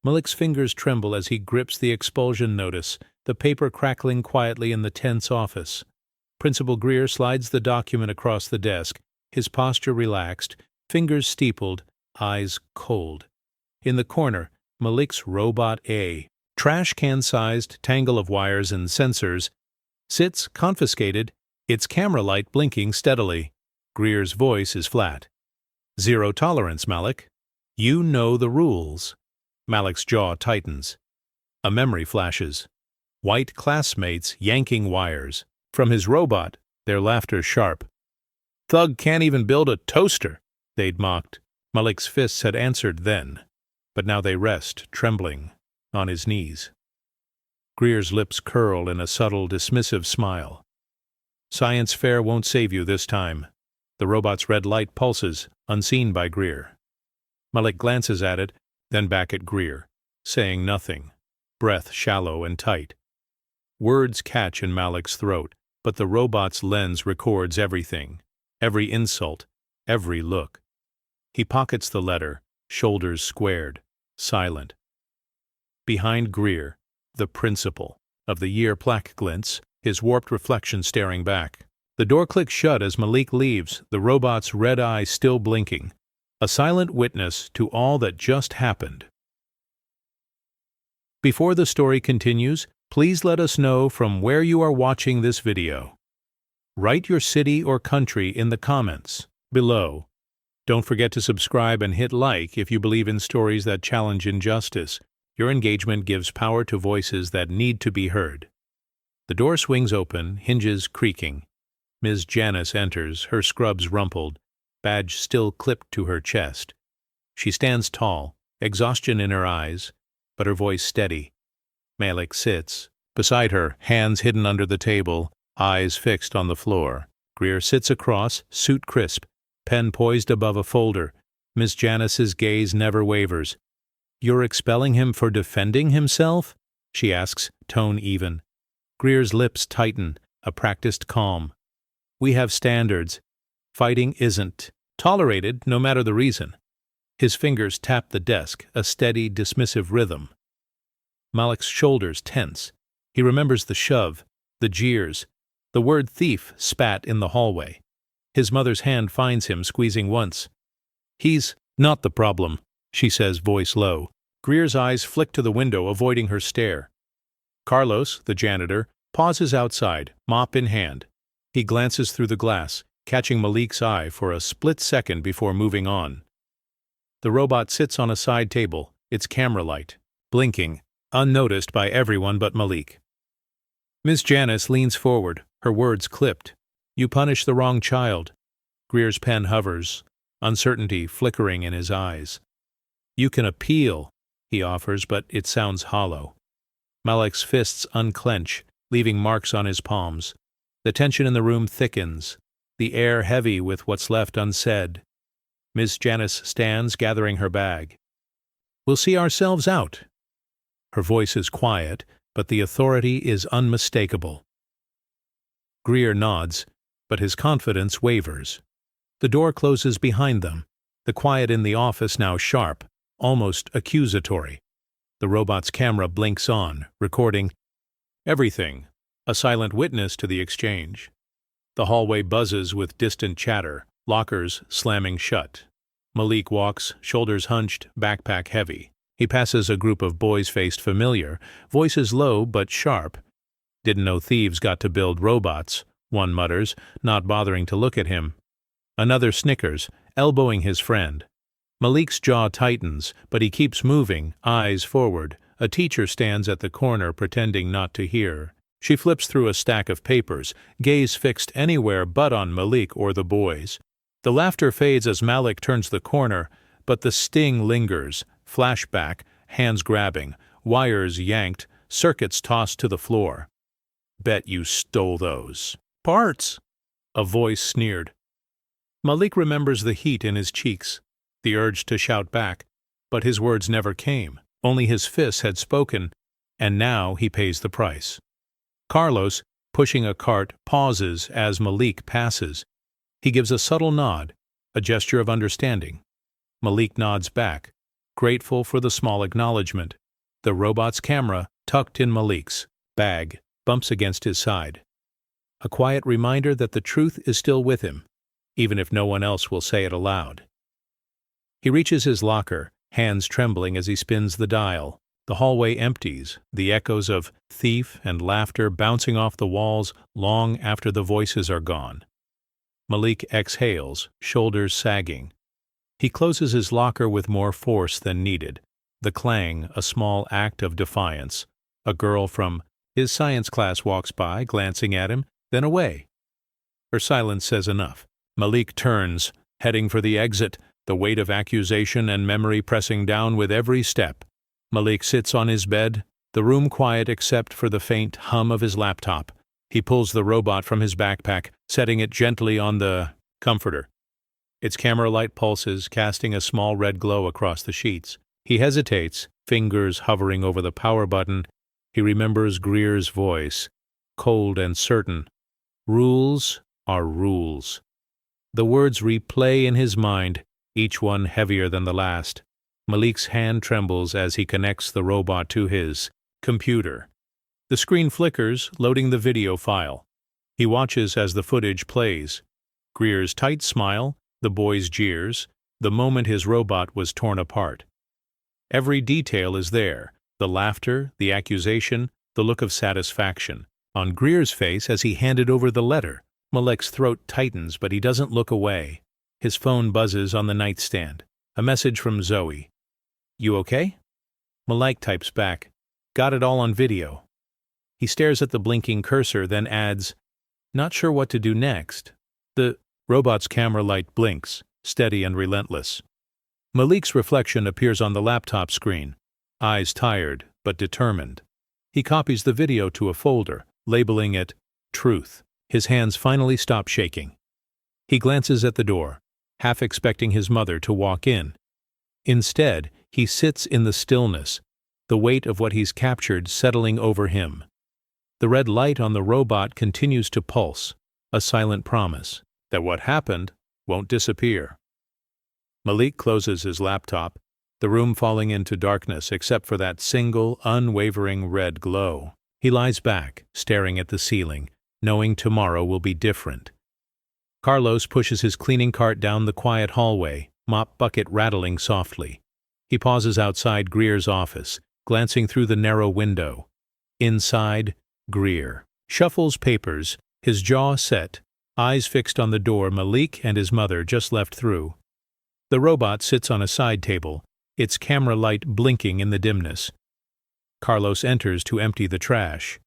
Malik's fingers tremble as he grips the expulsion notice, the paper crackling quietly in the tense office. Principal Greer slides the document across the desk, his posture relaxed, fingers steepled, eyes cold. In the corner, Malik's Robot A, trash can-sized tangle of wires and sensors, sits confiscated, its camera light blinking steadily. Greer's voice is flat. "Zero tolerance, Malik. You know the rules." Malik's jaw tightens. A memory flashes. White classmates yanking wires. From his robot, their laughter sharp. "Thug can't even build a toaster," they'd mocked. Malik's fists had answered then, but now they rest, trembling, on his knees. Greer's lips curl in a subtle, dismissive smile. "Science fair won't save you this time." The robot's red light pulses, unseen by Greer. Malik glances at it, then back at Greer, saying nothing, breath shallow and tight. Words catch in Malik's throat, but the robot's lens records everything, every insult, every look. He pockets the letter, shoulders squared, silent. Behind Greer, the principal of the year plaque glints, his warped reflection staring back. The door clicks shut as Malik leaves, the robot's red eye still blinking, a silent witness to all that just happened. Before the story continues, please let us know from where you are watching this video. Write your city or country in the comments below. Don't forget to subscribe and hit like if you believe in stories that challenge injustice. Your engagement gives power to voices that need to be heard. The door swings open, hinges creaking. Ms. Janice enters, her scrubs rumpled, badge still clipped to her chest. She stands tall, exhaustion in her eyes, but her voice steady. Malik sits. Beside her, hands hidden under the table, eyes fixed on the floor. Greer sits across, suit crisp, pen poised above a folder. Ms. Janice's gaze never wavers. "You're expelling him for defending himself?" she asks, tone even. Greer's lips tighten, a practiced calm. "We have standards. Fighting isn't tolerated, no matter the reason." His fingers tap the desk, a steady, dismissive rhythm. Malik's shoulders tense. He remembers the shove, the jeers, the word thief spat in the hallway. His mother's hand finds him, squeezing once. "He's not the problem," she says, voice low. Greer's eyes flick to the window, avoiding her stare. Carlos, the janitor, pauses outside, mop in hand. He glances through the glass, catching Malik's eye for a split second before moving on. The robot sits on a side table, its camera light blinking, unnoticed by everyone but Malik. Miss Janice leans forward, her words clipped. "You punish the wrong child." Greer's pen hovers, uncertainty flickering in his eyes. "You can appeal," he offers, but it sounds hollow. Malik's fists unclench, leaving marks on his palms. The tension in the room thickens, the air heavy with what's left unsaid. Miss Janice stands, gathering her bag. "We'll see ourselves out." Her voice is quiet, but the authority is unmistakable. Greer nods, but his confidence wavers. The door closes behind them, the quiet in the office now sharp, almost accusatory. The robot's camera blinks on, recording everything, a silent witness to the exchange. The hallway buzzes with distant chatter, lockers slamming shut. Malik walks, shoulders hunched, backpack heavy. He passes a group of boys faced familiar, voices low but sharp. "Didn't know thieves got to build robots," one mutters, not bothering to look at him. Another snickers, elbowing his friend. Malik's jaw tightens, but he keeps moving, eyes forward. A teacher stands at the corner, pretending not to hear. She flips through a stack of papers, gaze fixed anywhere but on Malik or the boys. The laughter fades as Malik turns the corner, but the sting lingers. Flashback, hands grabbing, wires yanked, circuits tossed to the floor. "Bet you stole those." "Parts," a voice sneered. Malik remembers the heat in his cheeks, the urge to shout back, but his words never came. Only his fists had spoken, and now he pays the price. Carlos, pushing a cart, pauses as Malik passes. He gives a subtle nod, a gesture of understanding. Malik nods back. grateful for the small acknowledgement. The robot's camera, tucked in Malik's bag, bumps against his side. A quiet reminder that the truth is still with him, even if no one else will say it aloud. He reaches his locker, hands trembling as he spins the dial. The hallway empties, the echoes of thief and laughter bouncing off the walls long after the voices are gone. Malik exhales, shoulders sagging. He closes his locker with more force than needed, the clang a small act of defiance. A girl from his science class walks by, glancing at him, then away. Her silence says enough. Malik turns, heading for the exit, the weight of accusation and memory pressing down with every step. Malik sits on his bed, the room quiet except for the faint hum of his laptop. He pulls the robot from his backpack, setting it gently on the comforter. Its camera light pulses, casting a small red glow across the sheets. He hesitates, fingers hovering over the power button. He remembers Greer's voice, cold and certain. Rules are rules. The words replay in his mind, each one heavier than the last. Malik's hand trembles as he connects the robot to his computer. The screen flickers, loading the video file. He watches as the footage plays. Greer's tight smile, the boy's jeers, the moment his robot was torn apart. Every detail is there, the laughter, the accusation, the look of satisfaction. On Greer's face as he handed over the letter, Malik's throat tightens, but he doesn't look away. His phone buzzes on the nightstand. A message from Zoe. "You okay?" Malik types back, "Got it all on video." He stares at the blinking cursor, then adds, "Not sure what to do next." The robot's camera light blinks, steady and relentless. Malik's reflection appears on the laptop screen, eyes tired but determined. He copies the video to a folder, labeling it Truth. His hands finally stop shaking. He glances at the door, half expecting his mother to walk in. Instead, he sits in the stillness, the weight of what he's captured settling over him. The red light on the robot continues to pulse, a silent promise that what happened won't disappear. Malik closes his laptop, the room falling into darkness except for that single, unwavering red glow. He lies back, staring at the ceiling, knowing tomorrow will be different. Carlos pushes his cleaning cart down the quiet hallway, mop bucket rattling softly. He pauses outside Greer's office, glancing through the narrow window. Inside, Greer shuffles papers, his jaw set, eyes fixed on the door Malik and his mother just left through. The robot sits on a side table, its camera light blinking in the dimness. Carlos enters to empty the trash.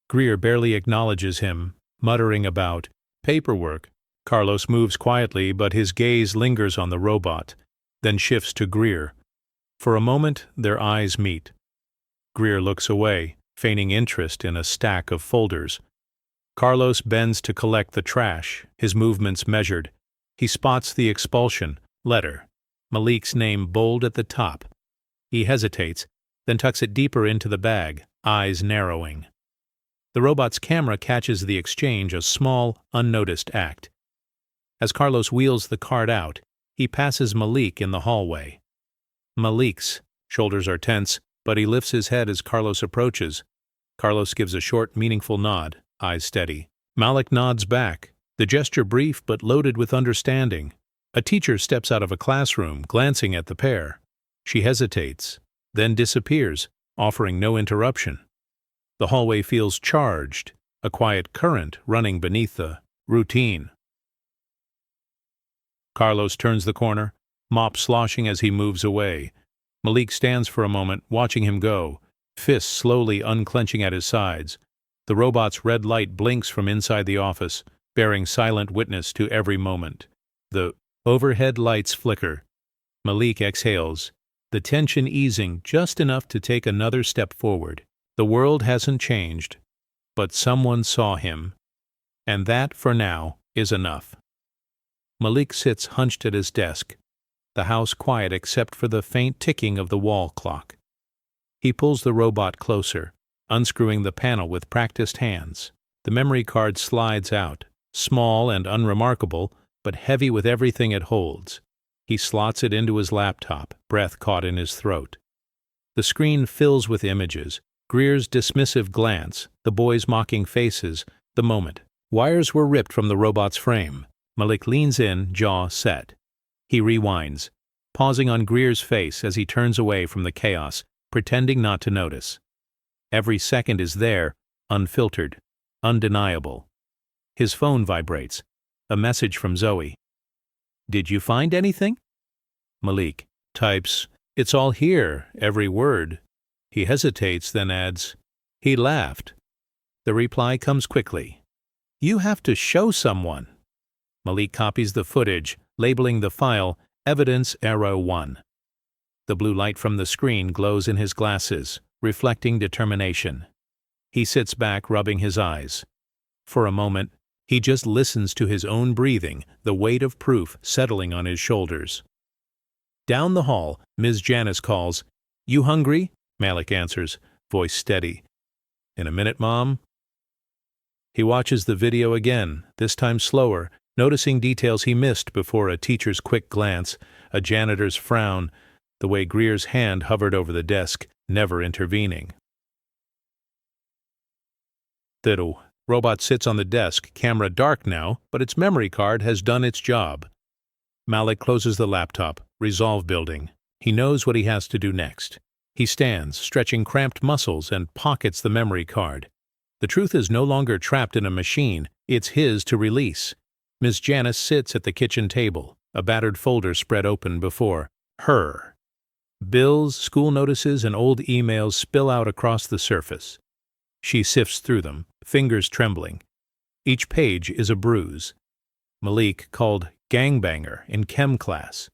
Greer barely acknowledges him, muttering about paperwork. Carlos moves quietly, but his gaze lingers on the robot, then shifts to Greer. For a moment, their eyes meet. Greer looks away, feigning interest in a stack of folders. Carlos bends to collect the trash, his movements measured. He spots the expulsion letter, Malik's name bold at the top. He hesitates, then tucks it deeper into the bag, eyes narrowing. The robot's camera catches the exchange, a small, unnoticed act. As Carlos wheels the cart out, he passes Malik in the hallway. Malik's shoulders are tense, but he lifts his head as Carlos approaches. Carlos gives a short, meaningful nod, eyes steady. Malik nods back, the gesture brief but loaded with understanding. A teacher steps out of a classroom, glancing at the pair. She hesitates, then disappears, offering no interruption. The hallway feels charged, a quiet current running beneath the routine. Carlos turns the corner, mop sloshing as he moves away. Malik stands for a moment, watching him go, fists slowly unclenching at his sides. The robot's red light blinks from inside the office, bearing silent witness to every moment. The overhead lights flicker. Malik exhales, the tension easing just enough to take another step forward. The world hasn't changed, but someone saw him, and that, for now, is enough. Malik sits hunched at his desk, the house quiet except for the faint ticking of the wall clock. He pulls the robot closer, unscrewing the panel with practiced hands. The memory card slides out, small and unremarkable, but heavy with everything it holds. He slots it into his laptop, breath caught in his throat. The screen fills with images, Greer's dismissive glance, the boys' mocking faces, the moment. Wires were ripped from the robot's frame. Malik leans in, jaw set. He rewinds, pausing on Greer's face as he turns away from the chaos, pretending not to notice. Every second is there, unfiltered, undeniable. His phone vibrates. A message from Zoe. "Did you find anything?" Malik types, "It's all here, every word." He hesitates, then adds, "He laughed." The reply comes quickly. "You have to show someone." Malik copies the footage, labeling the file Evidence Error 1. The blue light from the screen glows in his glasses, reflecting determination. He sits back, rubbing his eyes. For a moment, he just listens to his own breathing, the weight of proof settling on his shoulders. Down the hall, Ms. Janice calls, "You hungry?" Malik answers, voice steady. "In a minute, Mom." He watches the video again, this time slower, noticing details he missed before: a teacher's quick glance, a janitor's frown, the way Greer's hand hovered over the desk, never intervening. The robot sits on the desk, camera dark now, but its memory card has done its job. Malik closes the laptop, resolve building. He knows what he has to do next. He stands, stretching cramped muscles, and pockets the memory card. The truth is no longer trapped in a machine, it's his to release. Ms. Janice sits at the kitchen table, a battered folder spread open before her. Bills, school notices, and old emails spill out across the surface. She sifts through them, fingers trembling. Each page is a bruise. Malik called gangbanger in chem class.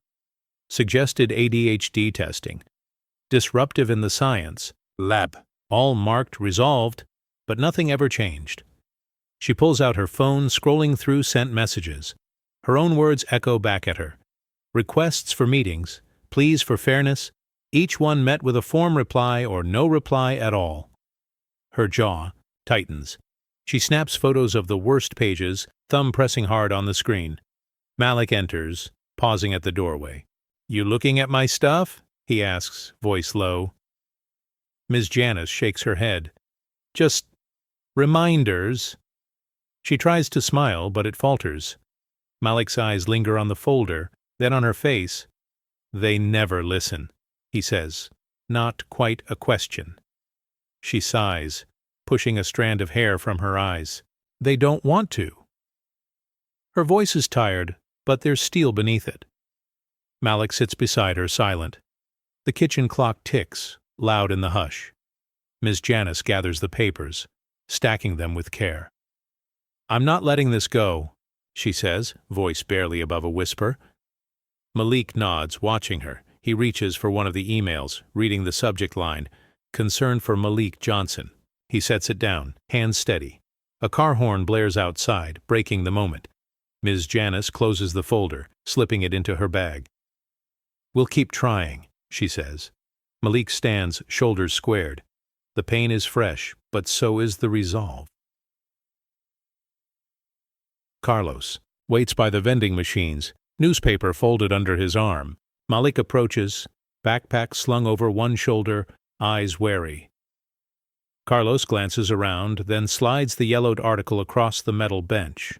Suggested ADHD testing. Disruptive in the science. Lab. All marked resolved, but nothing ever changed. She pulls out her phone, scrolling through sent messages. Her own words echo back at her. Requests for meetings, pleas for fairness, each one met with a form reply or no reply at all. Her jaw tightens. She snaps photos of the worst pages, thumb pressing hard on the screen. Malik enters, pausing at the doorway. "You looking at my stuff?" he asks, voice low. Ms. Janice shakes her head. "Just reminders." She tries to smile, but it falters. Malik's eyes linger on the folder, then on her face. "They never listen," he says, not quite a question. She sighs, pushing a strand of hair from her eyes. "They don't want to." Her voice is tired, but there's steel beneath it. Malik sits beside her, silent. The kitchen clock ticks, loud in the hush. Ms. Janice gathers the papers, stacking them with care. "I'm not letting this go," she says, voice barely above a whisper. Malik nods, watching her. He reaches for one of the emails, reading the subject line, "Concern for Malik Johnson." He sets it down, hands steady. A car horn blares outside, breaking the moment. Ms. Janice closes the folder, slipping it into her bag. "We'll keep trying," she says. Malik stands, shoulders squared. The pain is fresh, but so is the resolve. Carlos waits by the vending machines, newspaper folded under his arm. Malik approaches, backpack slung over one shoulder, eyes wary. Carlos glances around, then slides the yellowed article across the metal bench.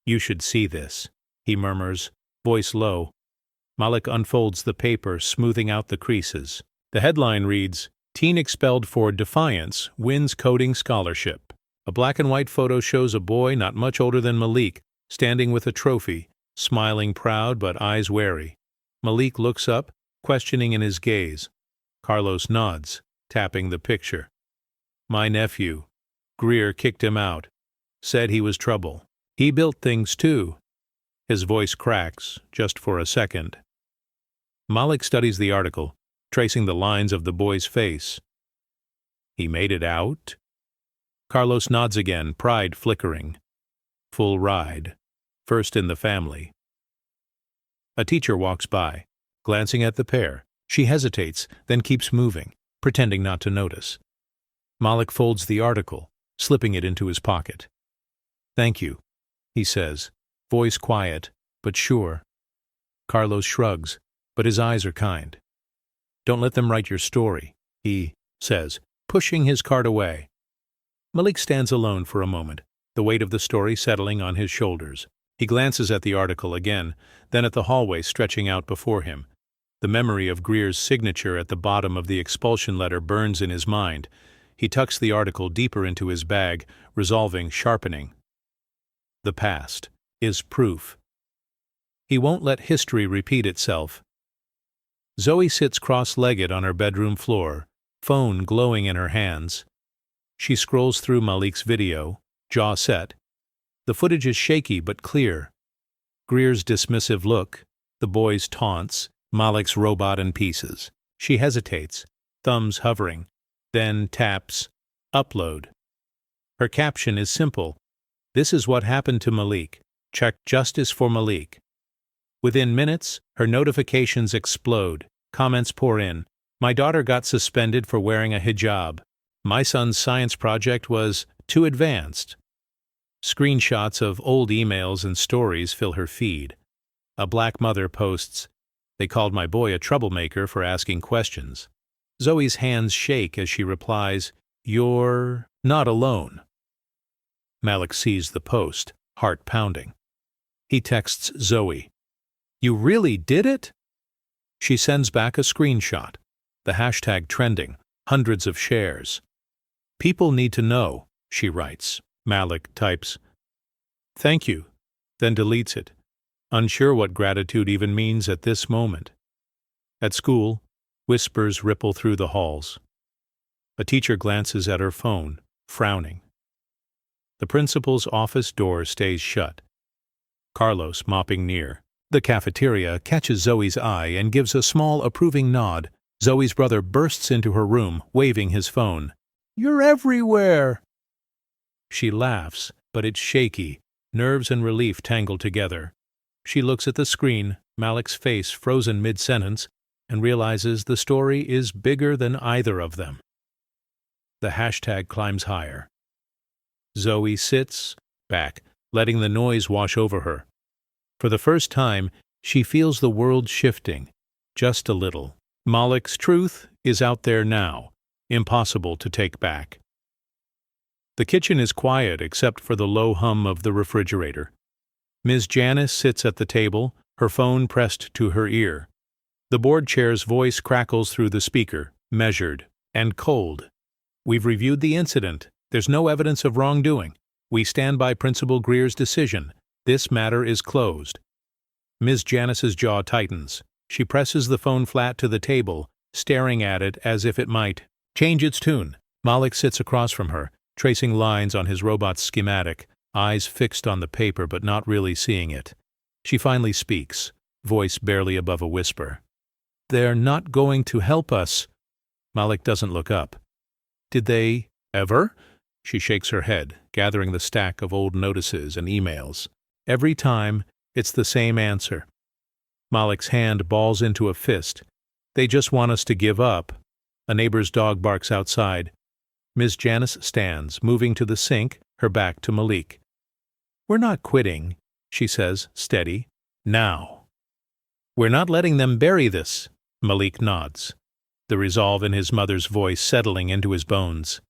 "You should see this," he murmurs, voice low. Malik unfolds the paper, smoothing out the creases. The headline reads, "Teen expelled for defiance wins coding scholarship." A black and white photo shows a boy not much older than Malik, standing with a trophy, smiling proud but eyes wary. Malik looks up, questioning in his gaze. Carlos nods, tapping the picture. "My nephew. Greer kicked him out. Said he was trouble. He built things too." His voice cracks, just for a second. Malik studies the article, tracing the lines of the boy's face. "He made it out?" Carlos nods again, pride flickering. "Full ride. First in the family." A teacher walks by, glancing at the pair. She hesitates, then keeps moving, pretending not to notice. Malik folds the article, slipping it into his pocket. "Thank you," he says, voice quiet, but sure. Carlos shrugs, but his eyes are kind. "Don't let them write your story," he says, pushing his card away. Malik stands alone for a moment, the weight of the story settling on his shoulders. He glances at the article again, then at the hallway stretching out before him. The memory of Greer's signature at the bottom of the expulsion letter burns in his mind. He tucks the article deeper into his bag, resolving sharpening. The past is proof. He won't let history repeat itself. Zoe sits cross-legged on her bedroom floor, phone glowing in her hands. She scrolls through Malik's video, jaw set. The footage is shaky but clear. Greer's dismissive look, the boy's taunts, Malik's robot in pieces. She hesitates, thumbs hovering, then taps upload. Her caption is simple. "This is what happened to Malik. Check justice for Malik." Within minutes, her notifications explode. Comments pour in. "My daughter got suspended for wearing a hijab. My son's science project was too advanced." Screenshots of old emails and stories fill her feed. A black mother posts, "They called my boy a troublemaker for asking questions." Zoe's hands shake as she replies, "You're not alone." Malik sees the post, heart pounding. He texts Zoe, "You really did it?" She sends back a screenshot, the hashtag trending, hundreds of shares. "People need to know," she writes. Malik types, "Thank you," then deletes it, unsure what gratitude even means at this moment. At school, whispers ripple through the halls. A teacher glances at her phone, frowning. The principal's office door stays shut. Carlos, mopping near the cafeteria, catches Zoe's eye and gives a small approving nod. Zoe's brother bursts into her room, waving his phone. "You're everywhere!" She laughs, but it's shaky, nerves and relief tangled together. She looks at the screen, Malik's face frozen mid-sentence, and realizes the story is bigger than either of them. The hashtag climbs higher. Zoe sits back, letting the noise wash over her. For the first time, she feels the world shifting, just a little. Malik's truth is out there now, impossible to take back. The kitchen is quiet except for the low hum of the refrigerator. Ms. Janice sits at the table, her phone pressed to her ear. The board chair's voice crackles through the speaker, measured and cold. "We've reviewed the incident. There's no evidence of wrongdoing. We stand by Principal Greer's decision. This matter is closed." Ms. Janice's jaw tightens. She presses the phone flat to the table, staring at it as if it might change its tune. Malik sits across from her, tracing lines on his robot's schematic, eyes fixed on the paper but not really seeing it. She finally speaks, voice barely above a whisper. "They're not going to help us." Malik doesn't look up. "Did they ever?" She shakes her head, gathering the stack of old notices and emails. Every time, it's the same answer. Malik's hand balls into a fist. "They just want us to give up." A neighbor's dog barks outside. Ms. Janice stands, moving to the sink, her back to Malik. "We're not quitting," she says, steady. "Now." "We're not letting them bury this." Malik nods, the resolve in his mother's voice settling into his bones.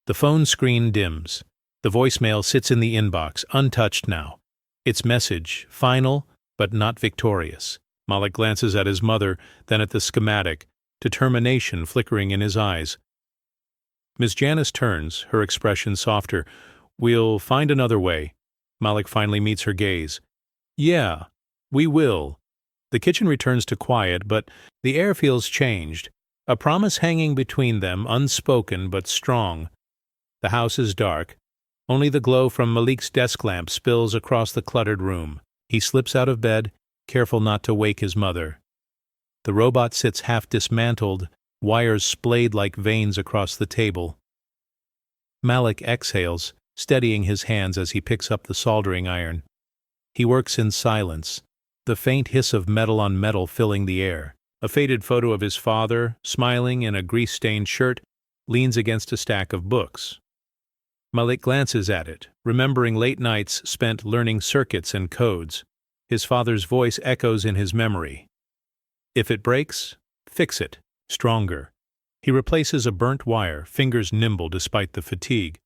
The phone screen dims. The voicemail sits in the inbox, untouched now. Its message, final, but not victorious. Malik glances at his mother, then at the schematic, determination flickering in his eyes. Ms. Janice turns, her expression softer. "We'll find another way." Malik finally meets her gaze. "Yeah, we will." The kitchen returns to quiet, but the air feels changed. A promise hanging between them, unspoken but strong. The house is dark. Only the glow from Malik's desk lamp spills across the cluttered room. He slips out of bed, careful not to wake his mother. The robot sits half dismantled, wires splayed like veins across the table. Malik exhales, steadying his hands as he picks up the soldering iron. He works in silence, the faint hiss of metal on metal filling the air. A faded photo of his father, smiling in a grease-stained shirt, leans against a stack of books. Malik glances at it, remembering late nights spent learning circuits and codes. His father's voice echoes in his memory. If it breaks, fix it. Stronger. He replaces a burnt wire, fingers nimble despite the fatigue.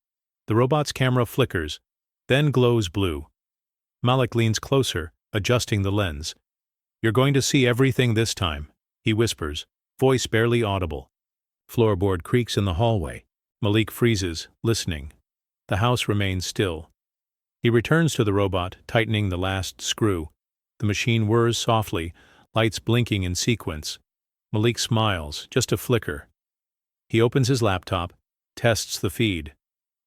The robot's camera flickers, then glows blue. Malik leans closer, adjusting the lens. "You're going to see everything this time," he whispers, voice barely audible. Floorboard creaks in the hallway. Malik freezes, listening. The house remains still. He returns to the robot, tightening the last screw. The machine whirs softly, lights blinking in sequence. Malik smiles, just a flicker. He opens his laptop, tests the feed.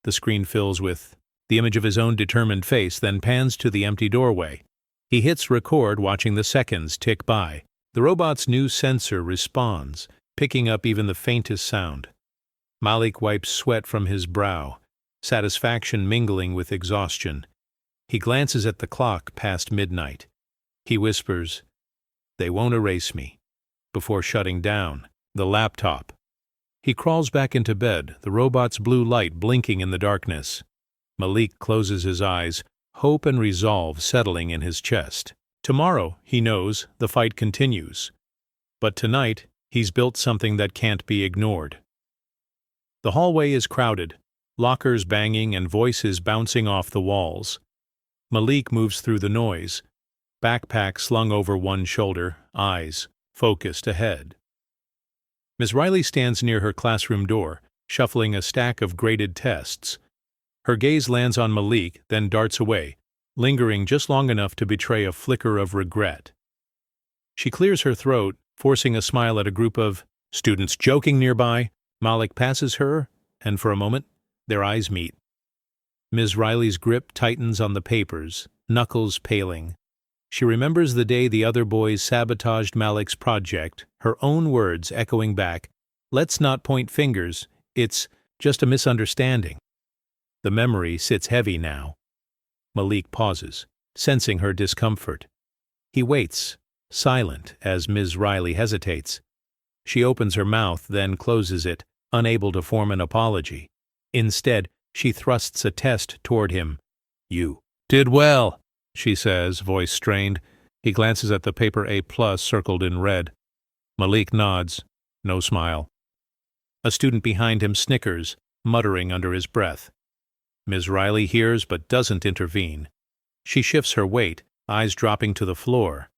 The screen fills with the image of his own determined face, then pans to the empty doorway. He hits record, watching the seconds tick by. The robot's new sensor responds, picking up even the faintest sound. Malik wipes sweat from his brow, satisfaction mingling with exhaustion. He glances at the clock past midnight. He whispers, "They won't erase me," before shutting down the laptop. He crawls back into bed, the robot's blue light blinking in the darkness. Malik closes his eyes, hope and resolve settling in his chest. Tomorrow, he knows, the fight continues. But tonight, he's built something that can't be ignored. The hallway is crowded, lockers banging and voices bouncing off the walls. Malik moves through the noise, backpack slung over one shoulder, eyes focused ahead. Ms. Riley stands near her classroom door, shuffling a stack of graded tests. Her gaze lands on Malik, then darts away, lingering just long enough to betray a flicker of regret. She clears her throat, forcing a smile at a group of students joking nearby. Malik passes her, and for a moment, their eyes meet. Ms. Riley's grip tightens on the papers, knuckles paling. She remembers the day the other boys sabotaged Malik's project, her own words echoing back, "Let's not point fingers, it's just a misunderstanding." The memory sits heavy now. Malik pauses, sensing her discomfort. He waits, silent, as Ms. Riley hesitates. She opens her mouth, then closes it, unable to form an apology. Instead, she thrusts a test toward him. "You did well," she says, voice strained. He glances at the paper A+ circled in red. Malik nods, no smile. A student behind him snickers, muttering under his breath. Ms. Riley hears but doesn't intervene. She shifts her weight, eyes dropping to the floor.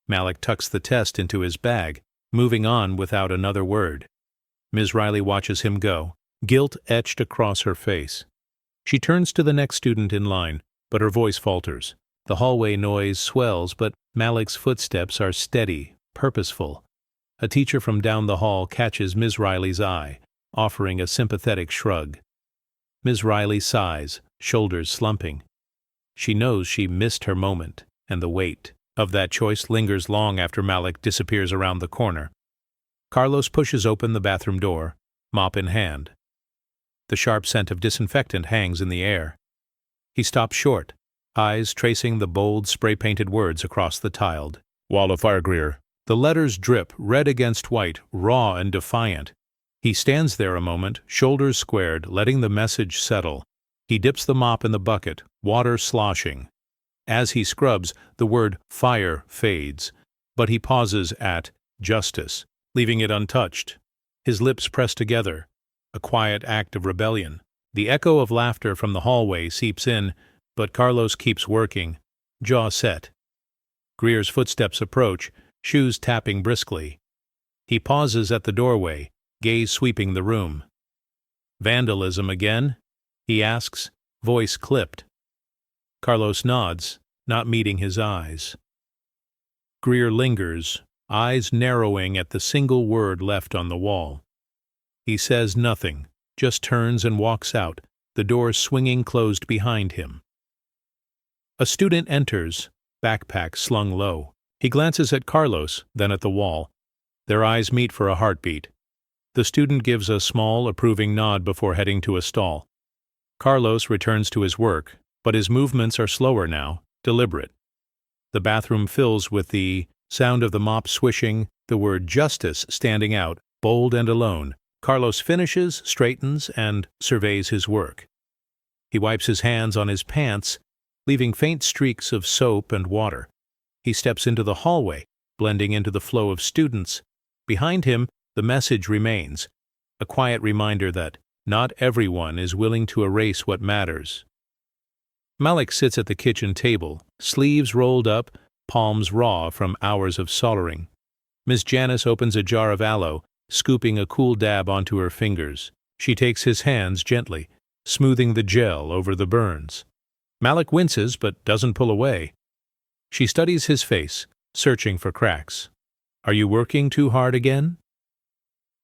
Malik tucks the test into his bag, moving on without another word. Ms. Riley watches him go, guilt etched across her face. She turns to the next student in line, but her voice falters. The hallway noise swells, but Malik's footsteps are steady, purposeful. A teacher from down the hall catches Ms. Riley's eye, offering a sympathetic shrug. Ms. Riley sighs, shoulders slumping. She knows she missed her moment, and the weight of that choice lingers long after Malik disappears around the corner. Carlos pushes open the bathroom door, mop in hand. The sharp scent of disinfectant hangs in the air. He stops short, eyes tracing the bold, spray-painted words across the tiled wall of Greer. The letters drip, red against white, raw and defiant. He stands there a moment, shoulders squared, letting the message settle. He dips the mop in the bucket, water sloshing. As he scrubs, the word fire fades, but he pauses at justice, leaving it untouched. His lips press together, a quiet act of rebellion. The echo of laughter from the hallway seeps in, but Carlos keeps working, jaw set. Greer's footsteps approach, shoes tapping briskly. He pauses at the doorway, gaze sweeping the room. "Vandalism again?" he asks, voice clipped. Carlos nods, not meeting his eyes. Greer lingers, eyes narrowing at the single word left on the wall. He says nothing, just turns and walks out, the door swinging closed behind him. A student enters, backpack slung low. He glances at Carlos, then at the wall. Their eyes meet for a heartbeat. The student gives a small, approving nod before heading to a stall. Carlos returns to his work, but his movements are slower now, deliberate. The bathroom fills with the sound of the mop swishing, the word justice standing out, bold and alone. Carlos finishes, straightens, and surveys his work. He wipes his hands on his pants, leaving faint streaks of soap and water. He steps into the hallway, blending into the flow of students. Behind him, the message remains, a quiet reminder that not everyone is willing to erase what matters. Malik sits at the kitchen table, sleeves rolled up, palms raw from hours of soldering. Miss Janice opens a jar of aloe, scooping a cool dab onto her fingers. She takes his hands gently, smoothing the gel over the burns. Malik winces but doesn't pull away. She studies his face, searching for cracks. "Are you working too hard again?"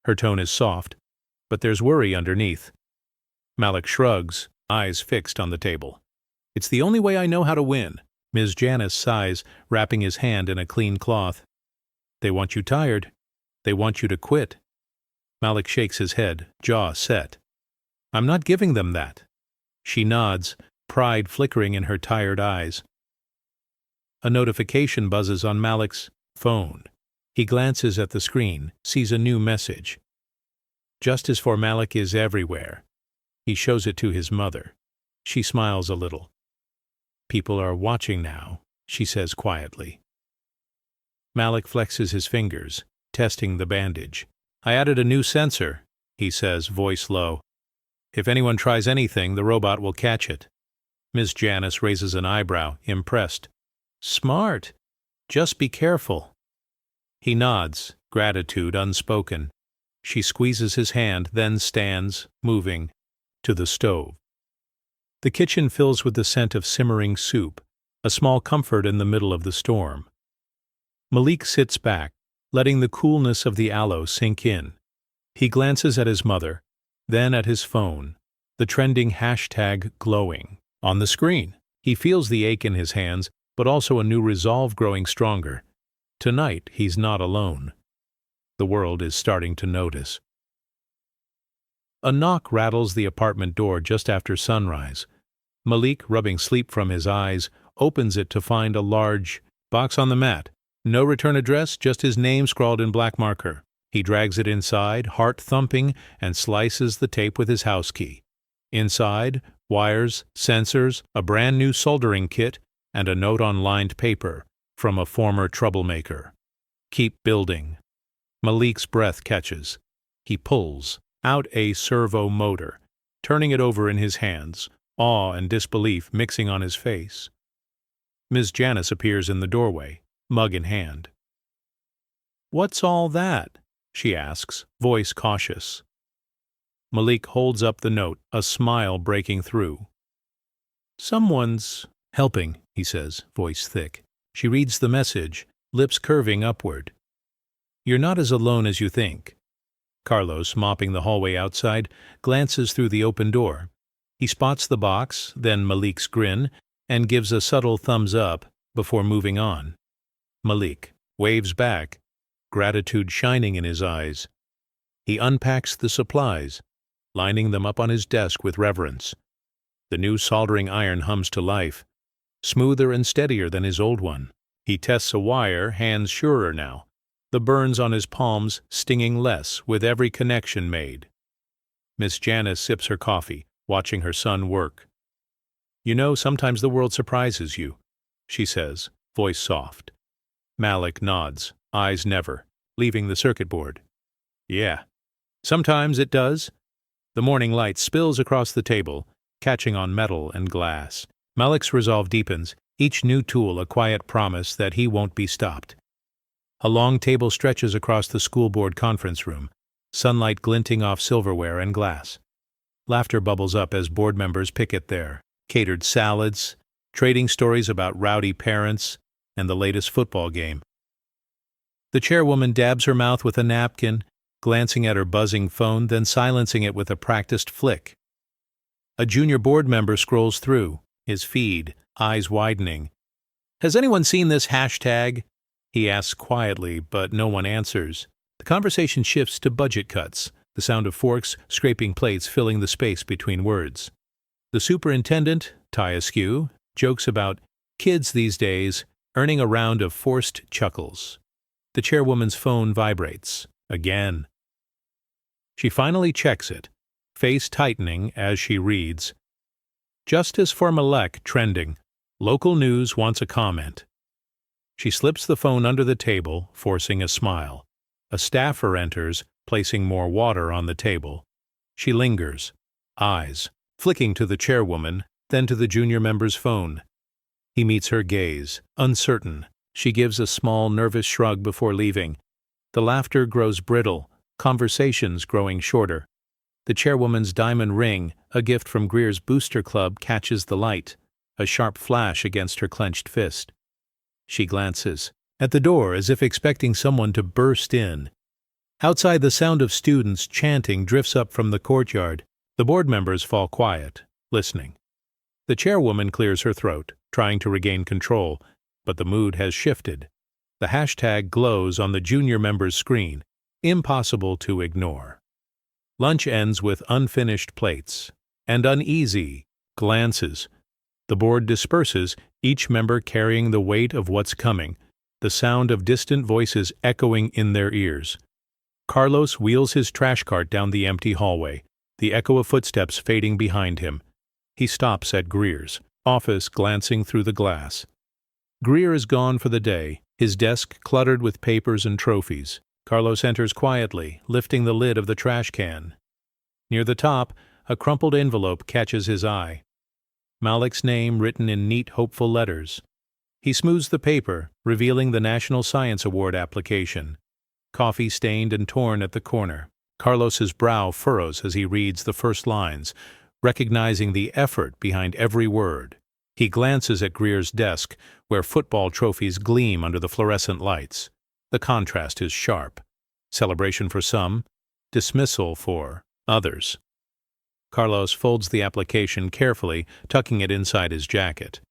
Her tone is soft, but there's worry underneath. Malik shrugs, eyes fixed on the table. "It's the only way I know how to win." Ms. Janice sighs, wrapping his hand in a clean cloth. "They want you tired. They want you to quit." Malik shakes his head, jaw set. "I'm not giving them that." She nods, pride flickering in her tired eyes. A notification buzzes on Malik's phone. He glances at the screen, sees a new message. Justice for Malik is everywhere. He shows it to his mother. She smiles a little. "People are watching now," she says quietly. Malik flexes his fingers, testing the bandage. "I added a new sensor," he says, voice low. "If anyone tries anything, the robot will catch it." Miss Janice raises an eyebrow, impressed. "Smart. Just be careful." He nods, gratitude unspoken. She squeezes his hand, then stands, moving, to the stove. The kitchen fills with the scent of simmering soup, a small comfort in the middle of the storm. Malik sits back, letting the coolness of the aloe sink in. He glances at his mother, then at his phone, the trending hashtag glowing. On the screen, he feels the ache in his hands, but also a new resolve growing stronger. Tonight, he's not alone. The world is starting to notice. A knock rattles the apartment door just after sunrise. Malik, rubbing sleep from his eyes, opens it to find a large box on the mat. No return address, just his name scrawled in black marker. He drags it inside, heart thumping, and slices the tape with his house key. Inside, wires, sensors, a brand new soldering kit, and a note on lined paper from a former troublemaker. "Keep building." Malik's breath catches. He pulls out a servo motor, turning it over in his hands, awe and disbelief mixing on his face. Ms. Janice appears in the doorway, mug in hand. "What's all that?" she asks, voice cautious. Malik holds up the note, a smile breaking through. "Someone's helping," he says, voice thick. She reads the message, lips curving upward. "You're not as alone as you think." Carlos, mopping the hallway outside, glances through the open door. He spots the box, then Malik's grin, and gives a subtle thumbs up before moving on. Malik waves back, gratitude shining in his eyes. He unpacks the supplies, lining them up on his desk with reverence. The new soldering iron hums to life, smoother and steadier than his old one. He tests a wire, hands surer now, the burns on his palms stinging less with every connection made. Miss Janice sips her coffee, watching her son work. "You know, sometimes the world surprises you," she says, voice soft. Malik nods, eyes never, leaving the circuit board. "Yeah, sometimes it does." The morning light spills across the table, catching on metal and glass. Malik's resolve deepens, each new tool a quiet promise that he won't be stopped. A long table stretches across the school board conference room, sunlight glinting off silverware and glass. Laughter bubbles up as board members picket there, catered salads, trading stories about rowdy parents, and the latest football game. The chairwoman dabs her mouth with a napkin, glancing at her buzzing phone, then silencing it with a practiced flick. A junior board member scrolls through, his feed, eyes widening. "Has anyone seen this hashtag?" he asks quietly, but no one answers. The conversation shifts to budget cuts, the sound of forks scraping plates filling the space between words. The superintendent, tie askew, jokes about kids these days earning a round of forced chuckles. The chairwoman's phone vibrates. Again. She finally checks it, face tightening as she reads. "Justice for Malik trending. Local news wants a comment." She slips the phone under the table, forcing a smile. A staffer enters, placing more water on the table. She lingers, eyes flicking to the chairwoman, then to the junior member's phone. He meets her gaze, uncertain. She gives a small, nervous shrug before leaving. The laughter grows brittle, conversations growing shorter. The chairwoman's diamond ring, a gift from Greer's booster club, catches the light, a sharp flash against her clenched fist. She glances at the door as if expecting someone to burst in. Outside, the sound of students chanting drifts up from the courtyard. The board members fall quiet, listening. The chairwoman clears her throat, trying to regain control, but the mood has shifted. The hashtag glows on the junior member's screen, impossible to ignore. Lunch ends with unfinished plates and uneasy glances. The board disperses, each member carrying the weight of what's coming, the sound of distant voices echoing in their ears. Carlos wheels his trash cart down the empty hallway, the echo of footsteps fading behind him. He stops at Greer's office, glancing through the glass. Greer is gone for the day, his desk cluttered with papers and trophies. Carlos enters quietly, lifting the lid of the trash can. Near the top, a crumpled envelope catches his eye. Malik's name written in neat, hopeful letters. He smooths the paper, revealing the National Science Award application. Coffee stained and torn at the corner. Carlos's brow furrows as he reads the first lines, recognizing the effort behind every word. He glances at Greer's desk, where football trophies gleam under the fluorescent lights. The contrast is sharp. Celebration for some, dismissal for others. Carlos folds the application carefully, tucking it inside his jacket.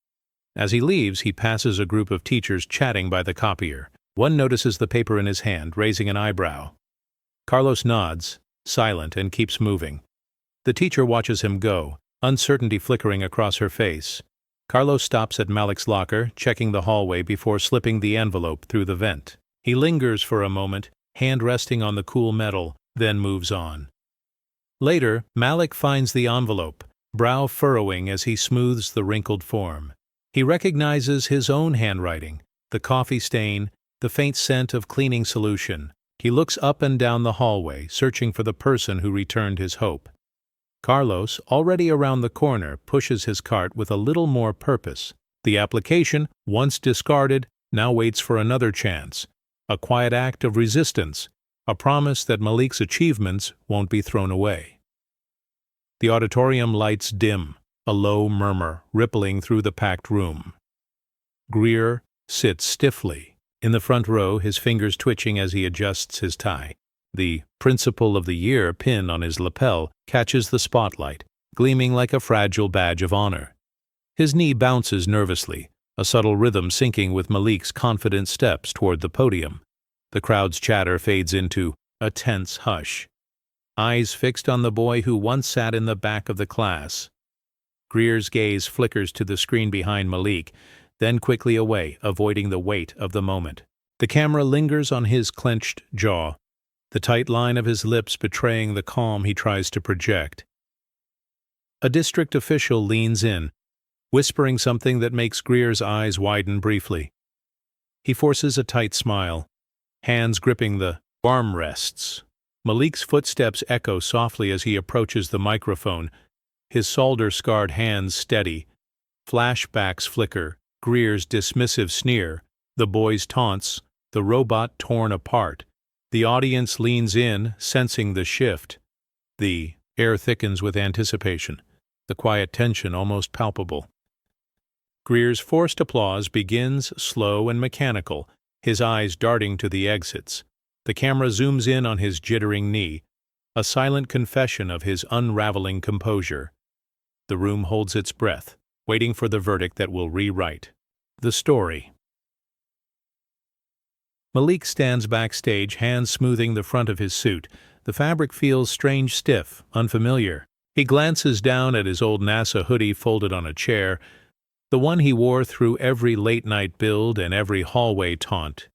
As he leaves, he passes a group of teachers chatting by the copier. One notices the paper in his hand, raising an eyebrow. Carlos nods, silent, and keeps moving. The teacher watches him go, uncertainty flickering across her face. Carlos stops at Malik's locker, checking the hallway before slipping the envelope through the vent. He lingers for a moment, hand resting on the cool metal, then moves on. Later, Malik finds the envelope, brow furrowing as he smooths the wrinkled form. He recognizes his own handwriting, the coffee stain, the faint scent of cleaning solution. He looks up and down the hallway, searching for the person who returned his hope. Carlos, already around the corner, pushes his cart with a little more purpose. The application, once discarded, now waits for another chance. A quiet act of resistance, a promise that Malik's achievements won't be thrown away. The auditorium lights dim, a low murmur rippling through the packed room. Greer sits stiffly in the front row, his fingers twitching as he adjusts his tie. The Principal of the Year pin on his lapel catches the spotlight, gleaming like a fragile badge of honor. His knee bounces nervously, a subtle rhythm syncing with Malik's confident steps toward the podium. The crowd's chatter fades into a tense hush. Eyes fixed on the boy who once sat in the back of the class. Greer's gaze flickers to the screen behind Malik, then quickly away, avoiding the weight of the moment. The camera lingers on his clenched jaw, the tight line of his lips betraying the calm he tries to project. A district official leans in, whispering something that makes Greer's eyes widen briefly. He forces a tight smile, hands gripping the armrests. Malik's footsteps echo softly as he approaches the microphone, his solder-scarred hands steady. Flashbacks flicker, Greer's dismissive sneer, the boy's taunts, the robot torn apart. The audience leans in, sensing the shift. The air thickens with anticipation, the quiet tension almost palpable. Greer's forced applause begins slow and mechanical, his eyes darting to the exits. The camera zooms in on his jittering knee, a silent confession of his unraveling composure. The room holds its breath, waiting for the verdict that will rewrite the story. Malik stands backstage, hands smoothing the front of his suit. The fabric feels strange, stiff, unfamiliar. He glances down at his old NASA hoodie folded on a chair, the one he wore through every late-night build and every hallway taunt.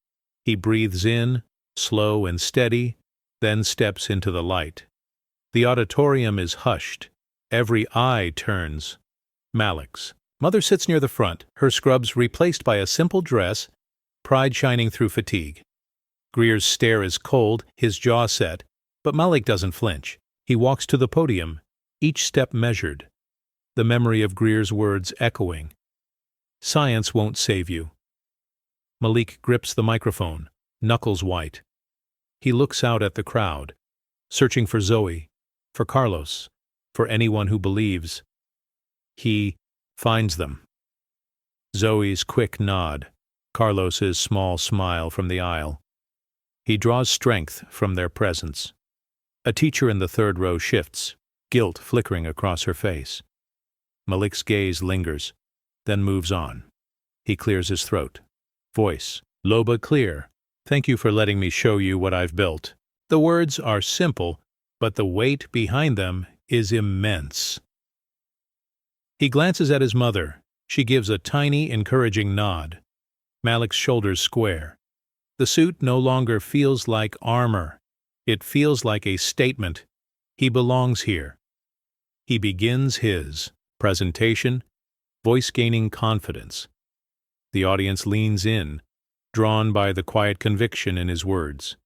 He breathes in, slow and steady, then steps into the light. The auditorium is hushed. Every eye turns. Malik's. Mother sits near the front, her scrubs replaced by a simple dress, pride shining through fatigue. Greer's stare is cold, his jaw set, but Malik doesn't flinch. He walks to the podium, each step measured, the memory of Greer's words echoing. Science won't save you. Malik grips the microphone, knuckles white. He looks out at the crowd, searching for Zoe, for Carlos, for anyone who believes. He finds them. Zoe's quick nod, Carlos's small smile from the aisle. He draws strength from their presence. A teacher in the third row shifts, guilt flickering across her face. Malik's gaze lingers, then moves on. He clears his throat. Voice, low but clear. Thank you for letting me show you what I've built. The words are simple, but the weight behind them is immense. He glances at his mother. She gives a tiny, encouraging nod. Malik's shoulders square. The suit no longer feels like armor. It feels like a statement. He belongs here. He begins his presentation, voice gaining confidence. The audience leans in, drawn by the quiet conviction in his words.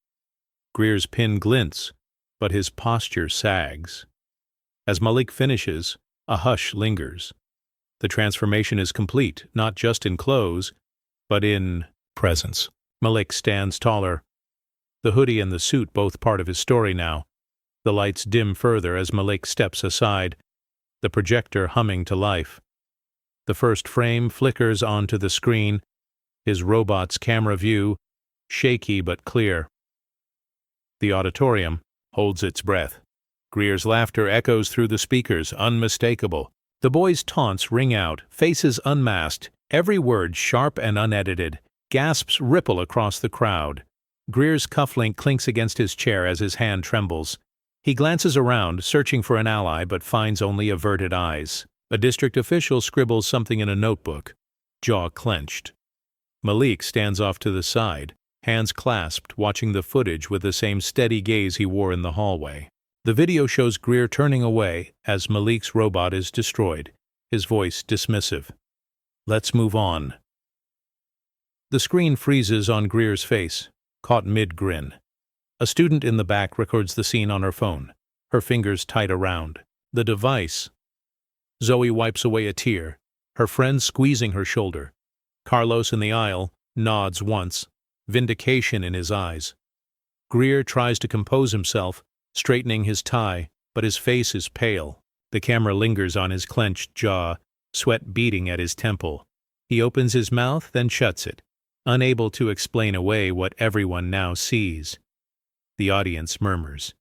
Greer's pin glints, but his posture sags. As Malik finishes, a hush lingers. The transformation is complete, not just in clothes, but in presence. Malik stands taller. The hoodie and the suit both part of his story now. The lights dim further as Malik steps aside, the projector humming to life. The first frame flickers onto the screen, his robot's camera view, shaky but clear. The auditorium holds its breath. Greer's laughter echoes through the speakers, unmistakable. The boys' taunts ring out, faces unmasked, every word sharp and unedited. Gasps ripple across the crowd. Greer's cufflink clinks against his chair as his hand trembles. He glances around, searching for an ally, but finds only averted eyes. A district official scribbles something in a notebook, jaw clenched. Malik stands off to the side, hands clasped, watching the footage with the same steady gaze he wore in the hallway. The video shows Greer turning away as Malik's robot is destroyed, his voice dismissive. Let's move on. The screen freezes on Greer's face, caught mid-grin. A student in the back records the scene on her phone, her fingers tight around the device. Zoe wipes away a tear, her friend squeezing her shoulder. Carlos in the aisle nods once, vindication in his eyes. Greer tries to compose himself, straightening his tie, but his face is pale. The camera lingers on his clenched jaw, sweat beating at his temple. He opens his mouth, then shuts it, unable to explain away what everyone now sees. The audience murmurs,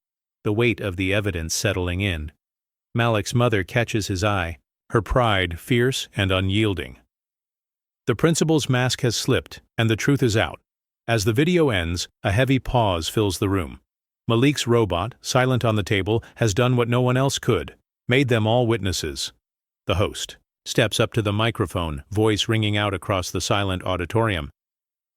the weight of the evidence settling in. Malik's mother catches his eye, her pride fierce and unyielding. The principal's mask has slipped, and the truth is out. As the video ends, a heavy pause fills the room. Malik's robot, silent on the table, has done what no one else could, made them all witnesses. The host steps up to the microphone, voice ringing out across the silent auditorium.